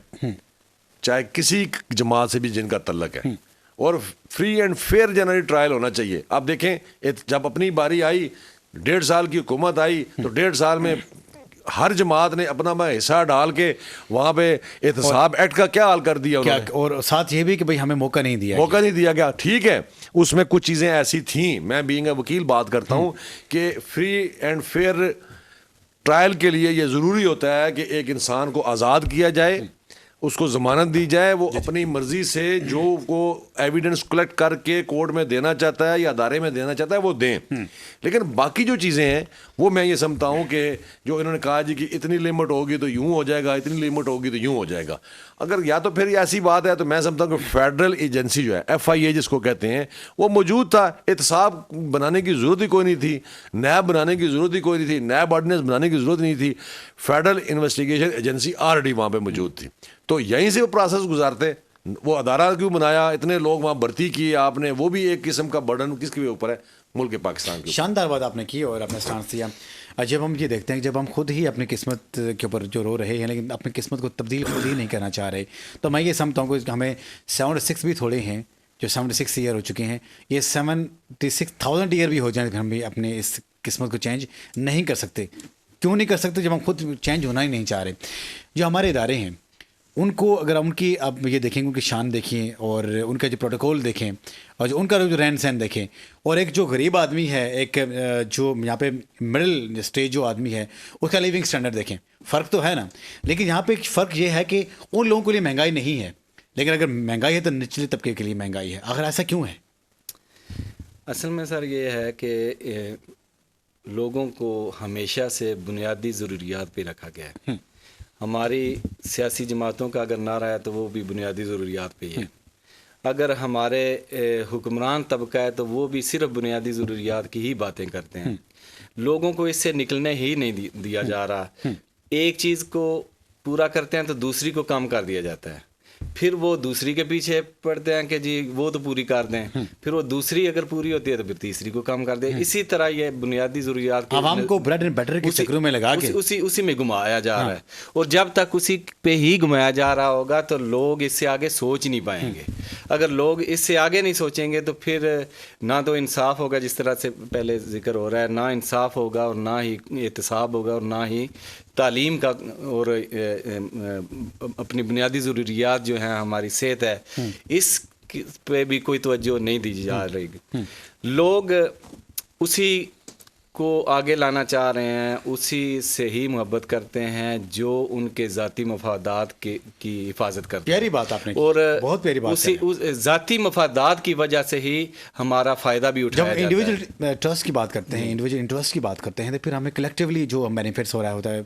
چاہے کسی جماعت سے بھی جن کا تعلق ہے, اور free and fair general trial ہونا چاہیے. آپ دیکھیں جب اپنی باری آئی, 1.5 سال کی حکومت آئی, تو 1.5 سال میں ہر جماعت نے اپنا حصہ ڈال کے وہاں پہ احتساب ایکٹ کا کیا حال کر دیا, اور ساتھ یہ بھی کہ بھئی ہمیں موقع نہیں دیا گیا. ٹھیک ہے, اس میں کچھ چیزیں ایسی تھیں, میں بینگ اے وکیل بات کرتا ہوں کہ فری اینڈ فیئر ٹرائل کے لیے یہ ضروری ہوتا ہے کہ ایک انسان کو آزاد کیا جائے, اس کو ضمانت دی جائے, وہ اپنی مرضی سے جو وہ ایویڈنس کلیکٹ کر کے کورٹ میں دینا چاہتا ہے یا ادارے میں دینا چاہتا ہے وہ دیں. لیکن باقی جو چیزیں ہیں وہ میں یہ سمجھتا ہوں کہ جو انہوں نے کہا جی کہ اتنی لمٹ ہوگی تو یوں ہو جائے گا, اتنی لمٹ ہوگی تو یوں ہو جائے گا. اگر یا تو پھر ایسی بات ہے تو میں سمجھتا ہوں کہ فیڈرل ایجنسی جو ہے FIA جس کو کہتے ہیں وہ موجود تھا. احتساب بنانے کی ضرورت ہی کوئی نہیں تھی, نیب بنانے کی ضرورت ہی کوئی نہیں تھی, نیب آرڈیننس بنانے کی ضرورت نہیں تھی. فیڈرل انویسٹیگیشن ایجنسی آلریڈی وہاں پہ موجود تھی, تو یہیں سے وہ پروسیس گزارتے. وہ ادارہ کیوں بنایا, اتنے لوگ وہاں بھرتی کیے آپ نے, وہ بھی ایک قسم کا برڈن کس کے اوپر ہے, ملک پاکستان کے. شاندار بات آپ نے کی اور اپنا اسٹانس دیا. جب ہم یہ دیکھتے ہیں کہ جب ہم خود ہی اپنی قسمت کے اوپر جو رو رہے ہیں لیکن اپنی قسمت کو تبدیل خود ہی نہیں کرنا چاہ رہے, تو میں یہ سمجھتا ہوں کہ ہمیں 76 بھی تھوڑے ہیں, جو 76 ایئر ہو چکے ہیں، یہ 76,000 ایئر بھی ہو جائیں، ہم بھی اپنے اس قسمت کو چینج نہیں کر سکتے. کیوں نہیں کر سکتے؟ جب ہم خود چینج ہونا ہی نہیں چاہ رہے. جو ہمارے ادارے ہیں ان کو اگر ان کی آپ یہ دیکھیں، ان کی شان دیکھیں اور ان کا جو پروٹوکول دیکھیں اور جو ان کا جو رہن سہن دیکھیں، اور ایک جو غریب آدمی ہے، ایک جو یہاں پہ مڈل اسٹیج جو آدمی ہے، اس کا لیونگ اسٹینڈرڈ دیکھیں، فرق تو ہے نا. لیکن یہاں پہ فرق یہ ہے کہ ان لوگوں کے لیے مہنگائی نہیں ہے، لیکن اگر مہنگائی ہے تو نچلے طبقے کے لیے مہنگائی ہے. آخر ایسا کیوں ہے؟ اصل میں سر یہ ہے کہ لوگوں کو ہمیشہ سے بنیادی ضروریات پہ رکھا گیا ہے. ہماری سیاسی جماعتوں کا اگر نعرہ ہے تو وہ بھی بنیادی ضروریات پہ ہی ہے. اگر ہمارے حکمران طبقہ ہے تو وہ بھی صرف بنیادی ضروریات کی ہی باتیں کرتے ہیں. لوگوں کو اس سے نکلنے ہی نہیں دیا جا رہا. ایک چیز کو پورا کرتے ہیں تو دوسری کو کم کر دیا جاتا ہے، پھر وہ دوسری کے پیچھے پڑتے ہیں کہ جی وہ تو پوری کر دیں، پھر وہ دوسری اگر پوری ہوتی ہے تو پھر تیسری کو کم کر دیں. اسی طرح یہ بنیادی ضروریات عوام کو بریڈ اینڈ بٹر کے چکروں میں لگا کے اسی میں گھمایا جا رہا ہے. اور جب تک اسی پہ ہی گھمایا جا رہا ہوگا تو لوگ اس سے آگے سوچ نہیں پائیں گے. اگر لوگ اس سے آگے نہیں سوچیں گے تو پھر نہ تو انصاف ہوگا، جس طرح سے پہلے ذکر ہو رہا ہے، نہ انصاف ہوگا اور نہ ہی احتساب ہوگا اور نہ ہی تعلیم کا اور اپنی بنیادی ضروریات جو ہیں، ہماری صحت ہے، اس پہ بھی کوئی توجہ نہیں دی جا رہی. لوگ اسی کو آگے لانا چاہ رہے ہیں، اسی سے ہی محبت کرتے ہیں جو ان کے ذاتی مفادات کی حفاظت کرتے ہیں. پیاری بات آپ نے، اور بہت پیاری بات. اسی ذاتی مفادات کی وجہ سے ہی ہمارا فائدہ بھی اٹھایا جاتا ہے. جب انڈیویجول ٹرسٹ کی بات کرتے ہیں، انڈیویجول انٹرسٹ کی بات کرتے ہیں، تو پھر ہمیں کلیکٹیولی جو بینیفٹس ہو رہا ہوتا ہے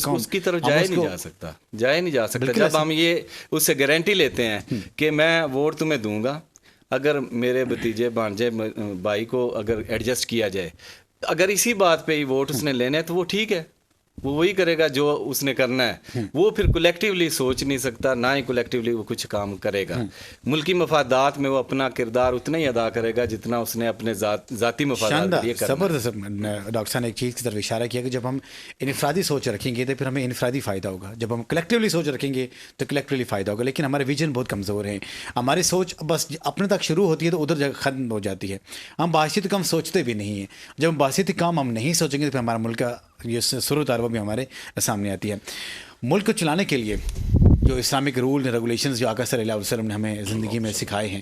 اس کی طرف جایا نہیں جا سکتا. جب ہم یہ اس سے گارنٹی لیتے ہیں کہ میں ووٹ تمہیں دوں گا، اگر میرے بھتیجے بھانجے بھائی کو اگر ایڈجسٹ کیا جائے، اگر اسی بات پہ ہی ووٹ اس نے لینے ہیں تو وہ ٹھیک ہے، وہ وہی کرے گا جو اس نے کرنا ہے. وہ پھر کولیکٹیولی سوچ نہیں سکتا، نہ ہی کولیکٹیولی وہ کچھ کام کرے گا. ملکی مفادات میں وہ اپنا کردار اتنا ہی ادا کرے گا جتنا اس نے اپنے ذاتی مفادات کے لیے کرنا ہے. زبردست. ڈاکٹر صاحب نے ایک چیز کی طرف اشارہ کیا کہ جب ہم انفرادی سوچ رکھیں گے تو پھر ہمیں انفرادی فائدہ ہوگا، جب ہم کلیکٹیولی سوچ رکھیں گے تو کلیکٹیولی فائدہ ہوگا. لیکن ہمارے ویژن بہت کمزور ہیں، ہماری سوچ بس اپنے تک شروع ہوتی ہے تو ادھر جگہ ختم ہو جاتی ہے. ہم بحثیت کام سوچتے بھی نہیں ہیں. جب ہم بحثیت کام ہم نہیں سوچیں گے تو پھر ہمارا ملک کا یہ صورت حال وہ بھی ہمارے سامنے آتی ہے. ملک کو چلانے کے لیے جو اسلامک رول ریگولیشنز جو آقا صلی اللہ علیہ وسلم نے ہمیں زندگی میں سکھائے ہیں،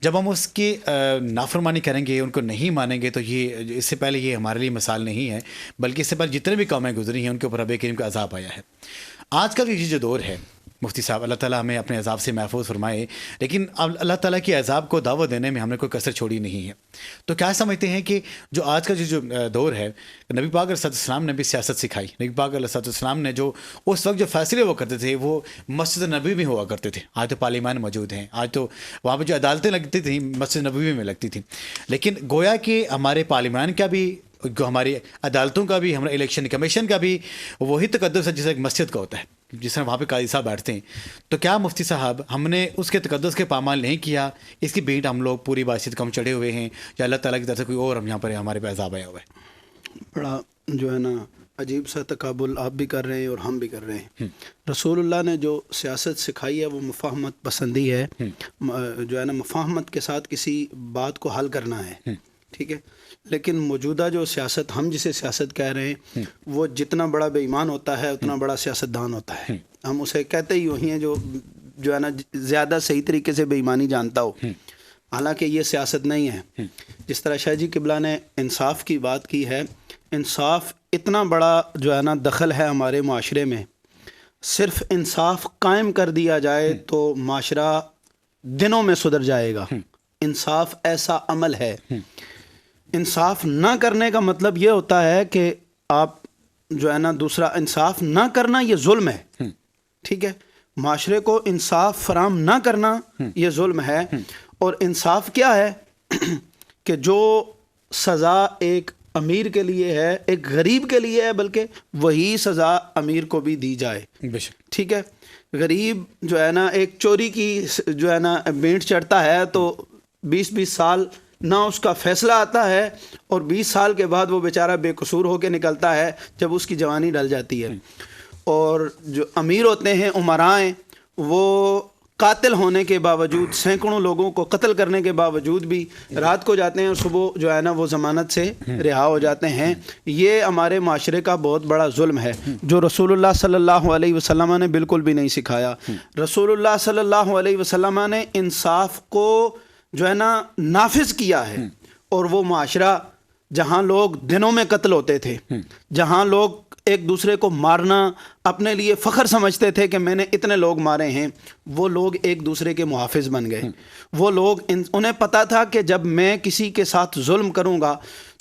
جب ہم اس کی نافرمانی کریں گے، ان کو نہیں مانیں گے، تو یہ اس سے پہلے یہ ہمارے لیے مثال نہیں ہے، بلکہ اس سے پہلے جتنے بھی قومیں گزری ہیں ان کے اوپر رب کریم کا عذاب آیا ہے. آج کل یہ جو دور ہے مفتی صاحب، اللہ تعالیٰ ہمیں اپنے عذاب سے محفوظ فرمائے، لیکن اب اللہ تعالیٰ کے عذاب کو دعوت دینے میں ہم نے کوئی کسر چھوڑی نہیں ہے. تو کیا سمجھتے ہیں کہ جو آج کا جو دور ہے، نبی پاک علیہ السلام نے بھی سیاست سکھائی. نبی پاک علیہ السلام نے جو اس وقت جو فیصلے ہوا کرتے تھے وہ مسجد نبوی میں ہوا کرتے تھے. آج تو پارلیمان موجود ہیں، آج تو وہاں پہ جو عدالتیں لگتی تھیں مسجد نبوی میں لگتی تھیں. لیکن گویا کہ ہمارے پارلیمان کا بھی، ہماری عدالتوں کا بھی، ہمارے الیکشن کمیشن کا بھی وہی تقدس ہے جیسا ایک مسجد کا ہوتا ہے، جس طرح وہاں پہ قاضی صاحب بیٹھتے ہیں. تو کیا مفتی صاحب ہم نے اس کے تقدس کے پامال نہیں کیا؟ اس کی بھیٹ ہم لوگ پوری بحثیت کم چڑھے ہوئے ہیں، یا اللہ تعالیٰ کی طرف سے کوئی اور ہم یہاں پر ہمارے پہ عذاب آیا ہوا ہے؟ بڑا جو ہے نا عجیب سا تقابل آپ بھی کر رہے ہیں اور ہم بھی کر رہے ہیں. رسول اللہ نے جو سیاست سکھائی ہے وہ مفاہمت پسندی ہے، جو ہے نا مفاہمت کے ساتھ کسی بات کو حل کرنا ہے، ٹھیک ہے. لیکن موجودہ جو سیاست ہم جسے سیاست کہہ رہے ہیں، وہ جتنا بڑا بے ایمان ہوتا ہے اتنا بڑا سیاستدان ہوتا ہے. ہم اسے کہتے ہی وہی ہیں جو ہے نا زیادہ صحیح طریقے سے بے ایمانی جانتا ہو، حالانکہ یہ سیاست نہیں ہے. جس طرح شاہ جی قبلہ نے انصاف کی بات کی ہے، انصاف اتنا بڑا جو ہے نا دخل ہے ہمارے معاشرے میں. صرف انصاف قائم کر دیا جائے تو معاشرہ دنوں میں سدھر جائے گا. انصاف ایسا عمل ہے. انصاف نہ کرنے کا مطلب یہ ہوتا ہے کہ آپ جو ہے نا دوسرا انصاف نہ کرنا یہ ظلم ہے، ٹھیک ہے. معاشرے کو انصاف فراہم نہ کرنا یہ ظلم ہے. اور انصاف کیا ہے کہ جو سزا ایک امیر کے لیے ہے، ایک غریب کے لیے ہے، بلکہ وہی سزا امیر کو بھی دی جائے، ٹھیک ہے. غریب جو ہے نا ایک چوری کی جو ہے نا بینٹ چڑھتا ہے تو 20 سال نہ اس کا فیصلہ آتا ہے، اور 20 سال کے بعد وہ بیچارہ بے قصور ہو کے نکلتا ہے جب اس کی جوانی ڈل جاتی ہے. اور جو امیر ہوتے ہیں، امرائیں، وہ قاتل ہونے کے باوجود، سینکڑوں لوگوں کو قتل کرنے کے باوجود بھی رات کو جاتے ہیں اور صبح جو ہے نا وہ ضمانت سے رہا ہو جاتے ہیں. یہ ہمارے معاشرے کا بہت بڑا ظلم ہے جو رسول اللہ صلی اللہ علیہ وسلم نے بالکل بھی نہیں سکھایا. رسول اللہ صلی اللہ علیہ وسلم نے انصاف کو جو ہے نا نافذ کیا ہے، اور وہ معاشرہ جہاں لوگ دنوں میں قتل ہوتے تھے، جہاں لوگ ایک دوسرے کو مارنا اپنے لیے فخر سمجھتے تھے کہ میں نے اتنے لوگ مارے ہیں، وہ لوگ ایک دوسرے کے محافظ بن گئے. وہ لوگ انہیں پتا تھا کہ جب میں کسی کے ساتھ ظلم کروں گا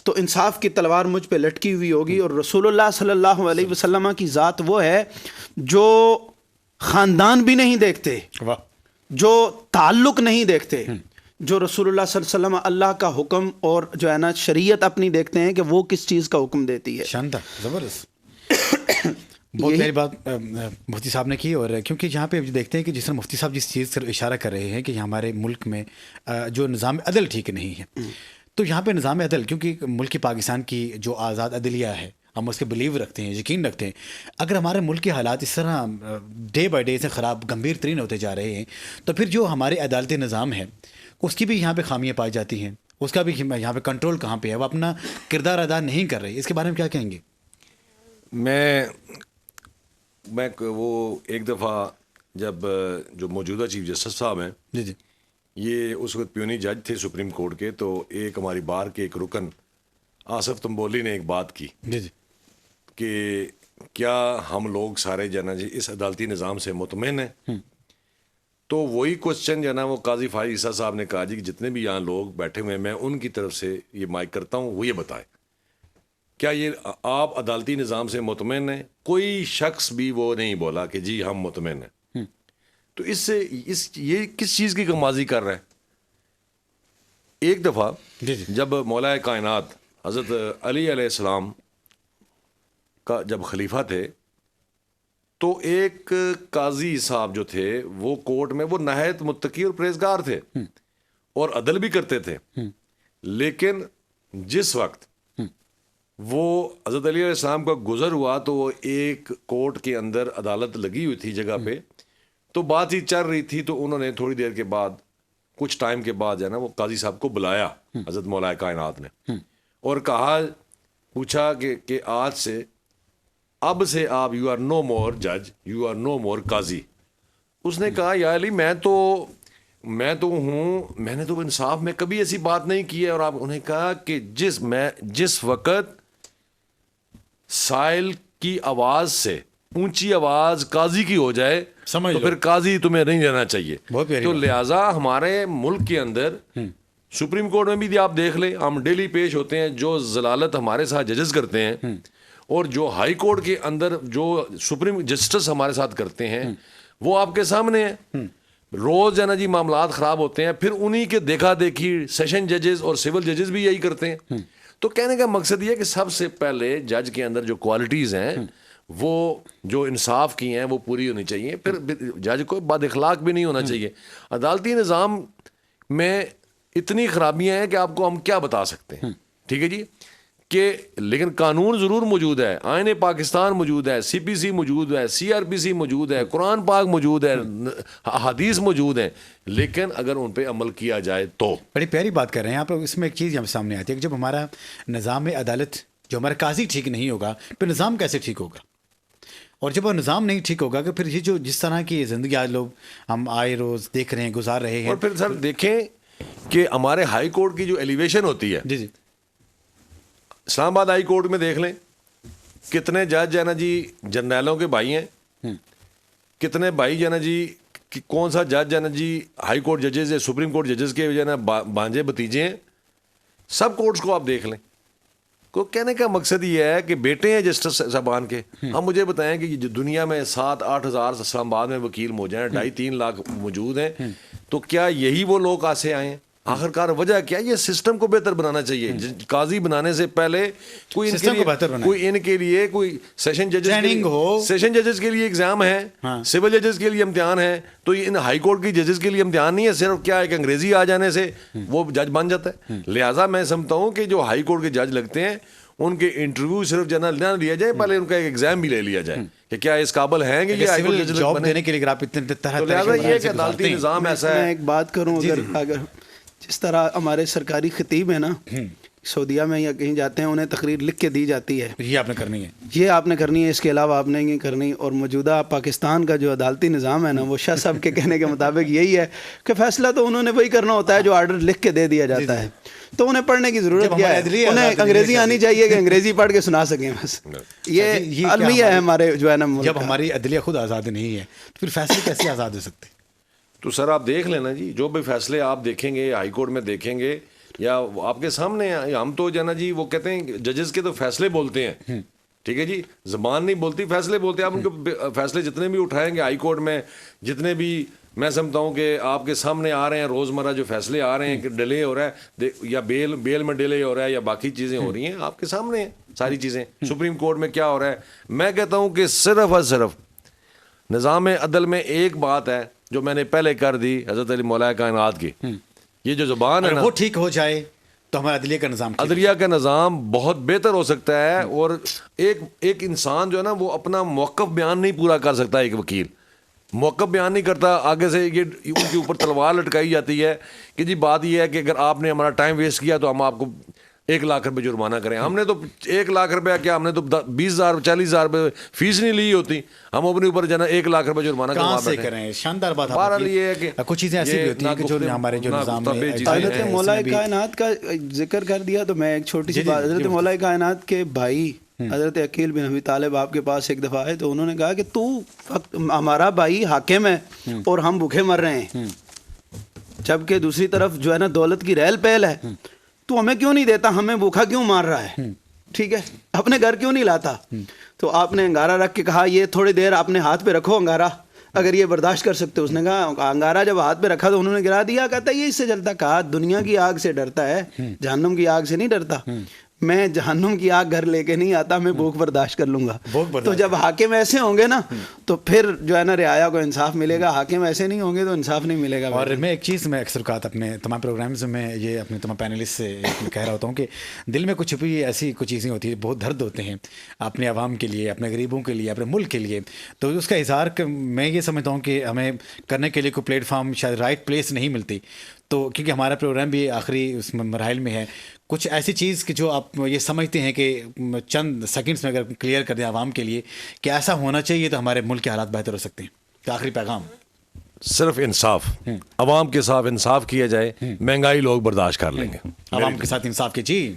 تو انصاف کی تلوار مجھ پہ لٹکی ہوئی ہوگی. اور رسول اللہ صلی اللہ علیہ وسلم کی ذات وہ ہے جو خاندان بھی نہیں دیکھتے، جو تعلق نہیں دیکھتے، جو رسول اللہ صلی اللہ علیہ وسلم اللہ کا حکم اور جو ہے نا شریعت اپنی دیکھتے ہیں کہ وہ کس چیز کا حکم دیتی ہے. شاندار، زبردست. بہت پیاری بات مفتی صاحب نے کی. اور کیونکہ یہاں پہ دیکھتے ہیں کہ جس طرح مفتی صاحب جس چیز سے اشارہ کر رہے ہیں کہ ہمارے ملک میں جو نظام عدل ٹھیک نہیں ہے، تو یہاں پہ نظام عدل، کیونکہ ملک پاکستان کی جو آزاد عدلیہ ہے ہم اس کے بلیو رکھتے ہیں، یقین رکھتے ہیں. اگر ہمارے ملک کے حالات اس طرح ڈے بائی ڈے سے خراب، گمبھیر ترین ہوتے جا رہے ہیں، تو پھر جو ہمارے عدالتی نظام ہے اس کی بھی یہاں پہ خامیاں پائی جاتی ہیں، اس کا بھی یہاں پہ کنٹرول کہاں پہ ہے، وہ اپنا کردار ادا نہیں کر رہے. اس کے بارے میں کیا کہیں گے؟ میں وہ ایک دفعہ جب جو موجودہ چیف جسٹس صاحب ہیں، جی جی، یہ اس وقت پیونی جج تھے سپریم کورٹ کے، تو ایک ہماری بار کے ایک رکن آصف تنبولی نے ایک بات کی جی جی، کہ کیا ہم لوگ سارے جو ہے نا جی اس عدالتی نظام سے مطمئن ہیں؟ تو وہی کوشچن جو ہے نا وہ قاضی فائز عیسیٰ صاحب نے کہا جی کہ جتنے بھی یہاں لوگ بیٹھے ہوئے ہیں میں ان کی طرف سے یہ مائک کرتا ہوں، وہ یہ بتائے کیا یہ آپ عدالتی نظام سے مطمئن ہیں؟ کوئی شخص بھی وہ نہیں بولا کہ جی ہم مطمئن ہیں. تو اس سے یہ کس چیز کی غمازی کر رہا ہے؟ ایک دفعہ جب مولا کائنات حضرت علی علیہ السلام کا جب خلیفہ تھے، تو ایک قاضی صاحب جو تھے وہ کورٹ میں وہ نہایت متقی اور پرہیزگار تھے اور عدل بھی کرتے تھے. لیکن جس وقت وہ حضرت علی علیہ السلام کا گزر ہوا تو وہ ایک کورٹ کے اندر عدالت لگی ہوئی تھی جگہ پہ، تو بات ہی چل رہی تھی، تو انہوں نے تھوڑی دیر کے بعد، کچھ ٹائم کے بعد جو ہے نا وہ قاضی صاحب کو بلایا حضرت مولا کائنات نے، اور کہا، پوچھا کہ آج سے، اب سے آپ یو آر نو مور جج، یو آر نو مور قاضی. اس نے کہا یا علی میں تو ہوں، میں نے تو انصاف میں کبھی ایسی بات نہیں کی ہے. اور آپ انہیں کہا کہ جس وقت سائل کی آواز سے اونچی آواز قاضی کی ہو جائے تو پھر قاضی تمہیں نہیں رہنا چاہیے. تو لہٰذا ہمارے ملک کے اندر سپریم کورٹ میں بھی آپ دیکھ لیں، ہم ڈیلی پیش ہوتے ہیں، جو ضلالت ہمارے ساتھ ججز کرتے ہیں، اور جو ہائی کورٹ کے اندر جو سپریم جسٹس ہمارے ساتھ کرتے ہیں وہ آپ کے سامنے ہیں. روز ہے نا جی معاملات خراب ہوتے ہیں، پھر انہی کے دیکھا دیکھی سیشن ججز اور سول ججز بھی یہی کرتے ہیں. تو کہنے کا مقصد یہ ہے کہ سب سے پہلے جج کے اندر جو کوالٹیز ہیں وہ جو انصاف کی ہیں وہ پوری ہونی چاہیے. پھر جج کو بد اخلاق بھی نہیں ہونا چاہیے. عدالتی نظام میں اتنی خرابیاں ہیں کہ آپ کو ہم کیا بتا سکتے ہیں، ٹھیک ہے جی، کہ لیکن قانون ضرور موجود ہے، آئین پاکستان موجود ہے، سی پی سی موجود ہے، سی آر پی سی موجود ہے، قرآن پاک موجود ہے، حدیث موجود ہیں، لیکن اگر ان پہ عمل کیا جائے تو. بڑی پیاری بات کر رہے ہیں آپ. اس میں ایک چیز ہم سامنے آتی ہے کہ جب ہمارا نظام عدالت، جو ہمارا قاضی ٹھیک نہیں ہوگا، پھر نظام کیسے ٹھیک ہوگا؟ اور جب وہ نظام نہیں ٹھیک ہوگا کہ پھر یہ جو جس طرح کی زندگی آج لوگ ہم آئے روز دیکھ رہے ہیں، گزار رہے ہیں. اور پھر سر دیکھیں کہ ہمارے ہائی کورٹ کی جو ایلیویشن ہوتی ہے، جی جی، اسلام آباد ہائی کورٹ میں دیکھ لیں کتنے جج ہے نا جی جرنیلوں کے بھائی ہیں، کتنے بھائی جو ہے نا جی، کون سا جج ہے نا جی ہائی کورٹ ججز ہے، سپریم کورٹ ججز کے جو ہے نا بھانجے بھتیجے ہیں. سب کورٹس کو آپ دیکھ لیں. کو کہنے کا مقصد یہ ہے کہ بیٹے ہیں جسٹس صاحبان کے. ہم مجھے بتائیں کہ دنیا میں 7-8 ہزار اسلام آباد میں وکیل موجود ہیں، 2.5-3 لاکھ موجود ہیں، تو کیا یہی وہ لوگ آسے آئے ہیں؟ آخرکار وجہ کیا؟ یہ سسٹم کو بہتر بنانا چاہیے. قاضی بنانے سے پہلے کوئی ان کے لیے کوئی سیشن ججز کے لیے ایگزام ہے، سول ججز کے لیے امتحان ہے. تو ان ہائی کورٹ کی ججز کے لیے امتحان نہیں ہے، صرف کیا ایک انگریزی آ جانے سے وہ جج بن جاتا ہے. لہٰذا میں سمجھتا ہوں کہ جو ہائی کورٹ کے جج لگتے ہیں ان کے انٹرویو صرف جنرل نہ لیا جائے، پہلے ان کا ایک ایگزام بھی لے لیا جائے کہ کیا اس قابل ہیں کہ یہ سول جاب دینے کے لیے اگر آپ اتنے طرح لہٰذا یہ کہ عدالتی نظام ایسا میں ہے. ایک بات کروں، اگر جس طرح ہمارے سرکاری خطیب ہیں نا سعودیہ میں یا کہیں جاتے ہیں، انہیں تقریر لکھ کے دی جاتی ہے، یہ آپ نے کرنی ہے، یہ آپ نے کرنی ہے، اس کے علاوہ آپ نے نہیں کرنی. اور موجودہ پاکستان کا جو عدالتی نظام ہے نا، وہ شاہ صاحب کے کہنے کے مطابق یہی ہے کہ فیصلہ تو انہوں نے وہی کرنا ہوتا ہے جو آرڈر لکھ کے دے دیا جاتا ہے. تو انہیں پڑھنے کی ضرورت کیا ہے؟ انہیں انگریزی آنی چاہیے کہ انگریزی پڑھ کے سنا سکیں بس. یہ المیہ ہے ہمارے جو ہے نا. جب ہماری عدلیہ خود آزاد نہیں ہے تو پھر فیصلے کیسے آزاد ہو سکتے؟ تو سر آپ دیکھ لینا جی، جو بھی فیصلے آپ دیکھیں گے ہائی کورٹ میں دیکھیں گے یا آپ کے سامنے، ہم تو جو ہے نا جی وہ کہتے ہیں ججز کے تو فیصلے بولتے ہیں، ٹھیک ہے جی، زبان نہیں بولتی، فیصلے بولتے ہیں. آپ ان کے فیصلے جتنے بھی اٹھائیں گے ہائی کورٹ میں، جتنے بھی میں سمجھتا ہوں کہ آپ کے سامنے آ رہے ہیں روزمرہ جو فیصلے آ رہے ہیں کہ ڈیلے ہو رہا ہے یا بیل میں ڈیلے ہو رہا ہے یا باقی چیزیں ہو رہی ہیں، آپ کے سامنے ہیں ساری چیزیں. سپریم کورٹ میں کیا ہو رہا ہے، میں کہتا ہوں کہ صرف اور صرف نظام عدل میں ایک بات ہے جو میں نے پہلے کر دی حضرت علی مولا کائنات کی، یہ جو زبان ہے نا، وہ ٹھیک ہو جائے تو ہمارا عدلیہ کا نظام عدلیہ کا نظام بہت بہتر ہو سکتا ہے. اور ایک انسان جو ہے نا وہ اپنا موقف بیان نہیں پورا کر سکتا، ایک وکیل موقف بیان نہیں کرتا، آگے سے یہ ان کے اوپر تلوار لٹکائی جاتی ہے کہ جی بات یہ ہے کہ اگر آپ نے ہمارا ٹائم ویسٹ کیا تو ہم آپ کو 1 لاکھ روپے جرمانہ کریں. ہم نے تو 1 لاکھ روپیہ کیا، ہم نے تو 20,000 40,000 روپے فیس نہیں لی ہوتی، ہم اپنے اوپر جو ہے نا 1 لاکھ روپے جرمانہ کہاں سے کریں. شاندار بات. بہرحال یہ ہے کہ کچھ چیزیں ایسی بھی ہوتی ہیں کہ جو ہمارے جو نظام میں حضرت مولا کائنات کا ذکر کر دیا تو میں ایک چھوٹی سی بات، حضرت مولا کائنات کے بھائی حضرت عقیل بن ابی طالب آپ کے پاس ایک دفعہ آئے تو انہوں نے کہا کہ تو ہمارا بھائی حاکم ہے اور ہم بھوکے مر رہے ہیں، جبکہ دوسری طرف جو ہے نا دولت کی ریل پہل ہے، تو ہمیں کیوں نہیں دیتا، ہمیں بھوکا کیوں مار رہا ہے، ٹھیک ہے، اپنے گھر کیوں نہیں لاتا. تو آپ نے انگارہ رکھ کے کہا یہ تھوڑی دیر اپنے ہاتھ پہ رکھو انگارہ، اگر یہ برداشت کر سکتے. اس نے کہا انگارہ جب ہاتھ پہ رکھا تو انہوں نے گرا دیا. کہتا ہے یہ اس سے جلتا. کہا دنیا کی آگ سے ڈرتا ہے، جہنم کی آگ سے نہیں ڈرتا. میں جہنم کی آگ گھر لے کے نہیں آتا، میں بھوک برداشت کر لوں گا. تو جب حاکم ایسے ہوں گے نا تو پھر جو ہے نا رعایا کو انصاف ملے گا، حاکم ایسے نہیں ہوں گے تو انصاف نہیں ملے گا. اور میں ایک چیز میں اکثر اوقات اپنے تمام پروگرامز میں یہ اپنے تمام پینلسٹ سے کہہ رہا ہوتا ہوں کہ دل میں کچھ چھپی ایسی کچھ چیزیں ہوتی ہیں، بہت درد ہوتے ہیں اپنے عوام کے لیے، اپنے غریبوں کے لیے، اپنے ملک کے لیے. تو اس کا اظہار میں یہ سمجھتا ہوں کہ ہمیں کرنے کے لیے کوئی پلیٹ فارم شاید رائٹ پلیس نہیں ملتی. تو کیونکہ ہمارا پروگرام بھی آخری اس مراحل میں ہے، کچھ ایسی چیز کہ جو آپ یہ سمجھتے ہیں کہ چند سیکنڈس میں اگر کلیئر کر دیں عوام کے لیے کہ ایسا ہونا چاہیے تو ہمارے ملک کے حالات بہتر ہو سکتے ہیں. تو آخری پیغام صرف انصاف، عوام کے ساتھ انصاف کیا جائے، مہنگائی لوگ برداشت کر لیں گے. عوام کے ساتھ انصاف کے. جی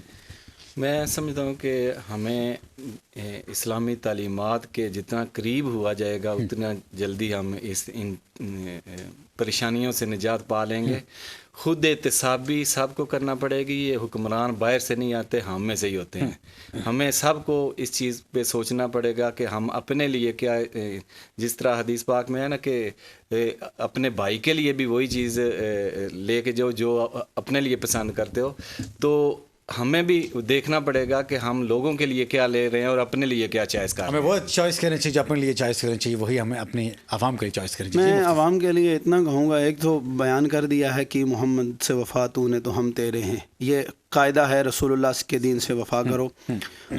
میں سمجھتا ہوں کہ ہمیں اسلامی تعلیمات کے جتنا قریب ہوا جائے گا اتنا جلدی ہم ان پریشانیوں سے نجات پا لیں گے. خود احتساب بھی سب کو کرنا پڑے گی. یہ حکمران باہر سے نہیں آتے، ہم میں سے ہی ہوتے ہیں. ہمیں سب کو اس چیز پہ سوچنا پڑے گا کہ ہم اپنے لیے کیا، جس طرح حدیث پاک میں ہے نا کہ اپنے بھائی کے لیے بھی وہی چیز لے کے جو اپنے لیے پسند کرتے ہو، تو ہمیں بھی دیکھنا پڑے گا کہ ہم لوگوں کے لیے کیا لے رہے ہیں اور اپنے لیے کیا چوائس کر رہے ہیں. ہمیں وہ چوائس کرنی چاہیے جو اپنے لیے چوائس کرنی چاہیے، وہی ہمیں اپنے عوام کے لیے چوائس کرنی چاہیے. میں عوام کے لیے اتنا کہوں گا، ایک تو بیان کر دیا ہے کہ محمد سے وفا تو نے تو ہم تیرے ہیں، یہ قاعدہ ہے رسول اللہ کے دین سے وفا کرو.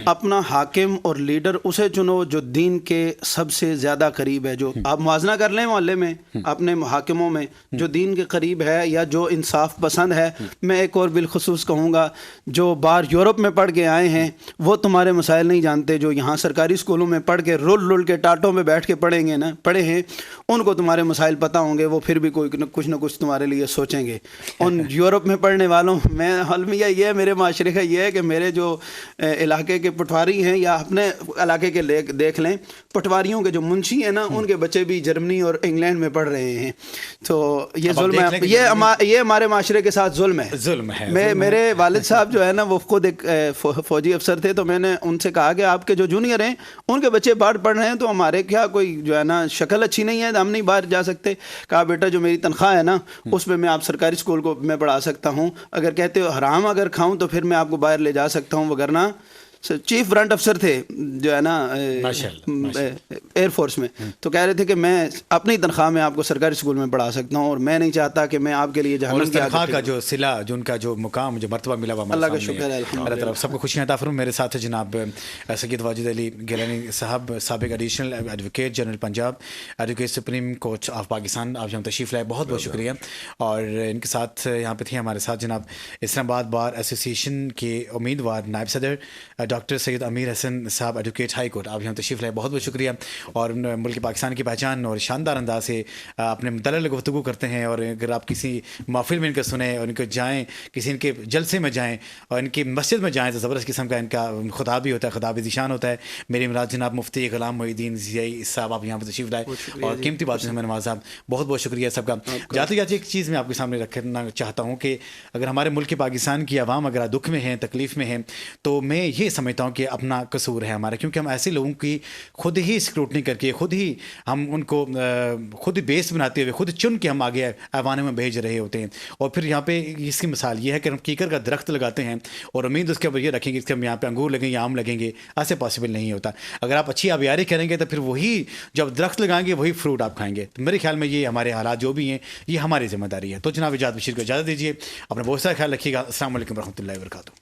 اپنا حاکم اور لیڈر اسے چنو جو دین کے سب سے زیادہ قریب ہے. جو آپ موازنہ کر لیں محلے میں اپنے حاکموں میں جو دین کے قریب ہے یا جو انصاف پسند ہے. میں ایک اور بالخصوص کہوں گا جو باہر یورپ میں پڑھ کے آئے ہیں وہ تمہارے مسائل نہیں جانتے، جو یہاں سرکاری اسکولوں میں پڑھ کے رول کے ٹاٹوں میں بیٹھ کے پڑھے ہیں ان کو تمہارے مسائل پتہ ہوں گے، وہ پھر بھی کچھ نہ کچھ تمہارے لیے سوچیں گے. ان یورپ میں پڑھنے والوں میں المیہ یہ ہے، میرے معاشرے کا یہ ہے کہ میرے جو علاقے کے پٹواری ہیں یا اپنے علاقے کے دیکھ لیں، پٹواریوں کے جو منشی ہیں نا ان کے بچے بھی جرمنی اور انگلینڈ میں پڑھ رہے ہیں. تو یہ ظلم ہے، یہ ہمارے معاشرے کے ساتھ ظلم ہے. میرے والد صاحب جو ہے نا وہ خود ایک فوجی افسر تھے، تو میں نے ان سے کہا کہ آپ کے جو جونیئر ہیں ان کے بچے باہر پڑھ رہے ہیں تو ہمارے کیا کوئی جو ہے نا شکل اچھی نہیں ہے، ہم نہیں باہر جا سکتے. کہا بیٹا جو میری تنخواہ ہے نا اس میں آپ سرکاری اسکول کو میں پڑھا سکتا ہوں، اگر کہتے ہو حرام اگر کھاؤں تو پھر میں آپ کو باہر لے جا سکتا ہوں، وگرنہ چیف برانٹ افسر تھے جو ہے نا ایئر فورس میں، تو کہہ رہے تھے کہ میں اپنی تنخواہ میں آپ کو سرکاری اسکول میں پڑھا سکتا ہوں، اور میں نہیں چاہتا کہ میں آپ کے لیے جہنم کی تنخواہ کا جو صلہ، جو ان کا جو مقام، جو مرتبہ ملا ہوا، اللہ کا شکر ہے، اللہ تعالیٰ سب کو خوشیاں عطا فرمائے۔ میرے ساتھ جناب سید واجد علی گیلانی صاحب، سابق additional advocate general Punjab, advocate supreme court of Pakistan, آپ یہاں تشریف لائے، بہت بہت شکریہ۔ اور ان کے ساتھ یہاں پہ تھے ہمارے ساتھ جناب اسلام آباد بار ایسوسیشن کے امیدوار نائب صدر ڈاکٹر سید امیر حسن صاحب، ایڈوکیٹ ہائی کورٹ، آپ یہاں تشریف لائے، بہت بہت شکریہ۔ اور ملک پاکستان کی پہچان اور شاندار انداز سے اپنے مدلل گفتگو کرتے ہیں، اور اگر آپ کسی محفل میں ان کو سنیں اور ان کو جائیں، کسی ان کے جلسے میں جائیں اور ان کی مسجد میں جائیں، تو زبردست قسم کا ان کا خطاب بھی ہوتا ہے، خطاب ذیشان ہوتا ہے۔ میرے مراد جناب مفتی غلام محی الدین ضیائی صاحب، آپ یہاں پہ تشریف لائے اور قیمتی باتیں ہمیں نواز صاحب، بہت بہت شکریہ سب کا۔ جاتے جاتے ایک چیز میں آپ کے سامنے رکھنا چاہتا ہوں کہ اگر ہمارے ملک پاکستان کی عوام اگر دکھ میں ہیں، تکلیف میں ہیں، تو میں یہ سمجھتا ہوں کہ اپنا قصور ہے ہمارا، کیونکہ ہم ایسے لوگوں کی خود ہی اسکروٹنی کر کے، خود ہی ہم ان کو خود بیس بناتے ہوئے، خود چن کے ہم آگے ایوانوں میں بھیج رہے ہوتے ہیں۔ اور پھر یہاں پہ اس کی مثال یہ ہے کہ ہم کیکر کا درخت لگاتے ہیں اور امید اس کے اوپر یہ رکھیں گے اس کے ہم یہاں پہ انگور لگیں یا آم لگیں گے، ایسے پاسبل نہیں ہوتا۔ اگر آپ اچھی آبیاری کریں گے تو پھر وہی جب درخت لگائیں گے وہی فروٹ آپ کھائیں گے۔ تو میرے خیال میں یہ ہمارے حالات جو بھی ہیں یہ ہماری ذمہ داری ہے۔ تو جناب اجازت بشیر کو اجازت دیجیے، اپنا بہت سارا خیال رکھیے گا۔ السلام علیکم ورحمۃ اللہ وبرکاتہ۔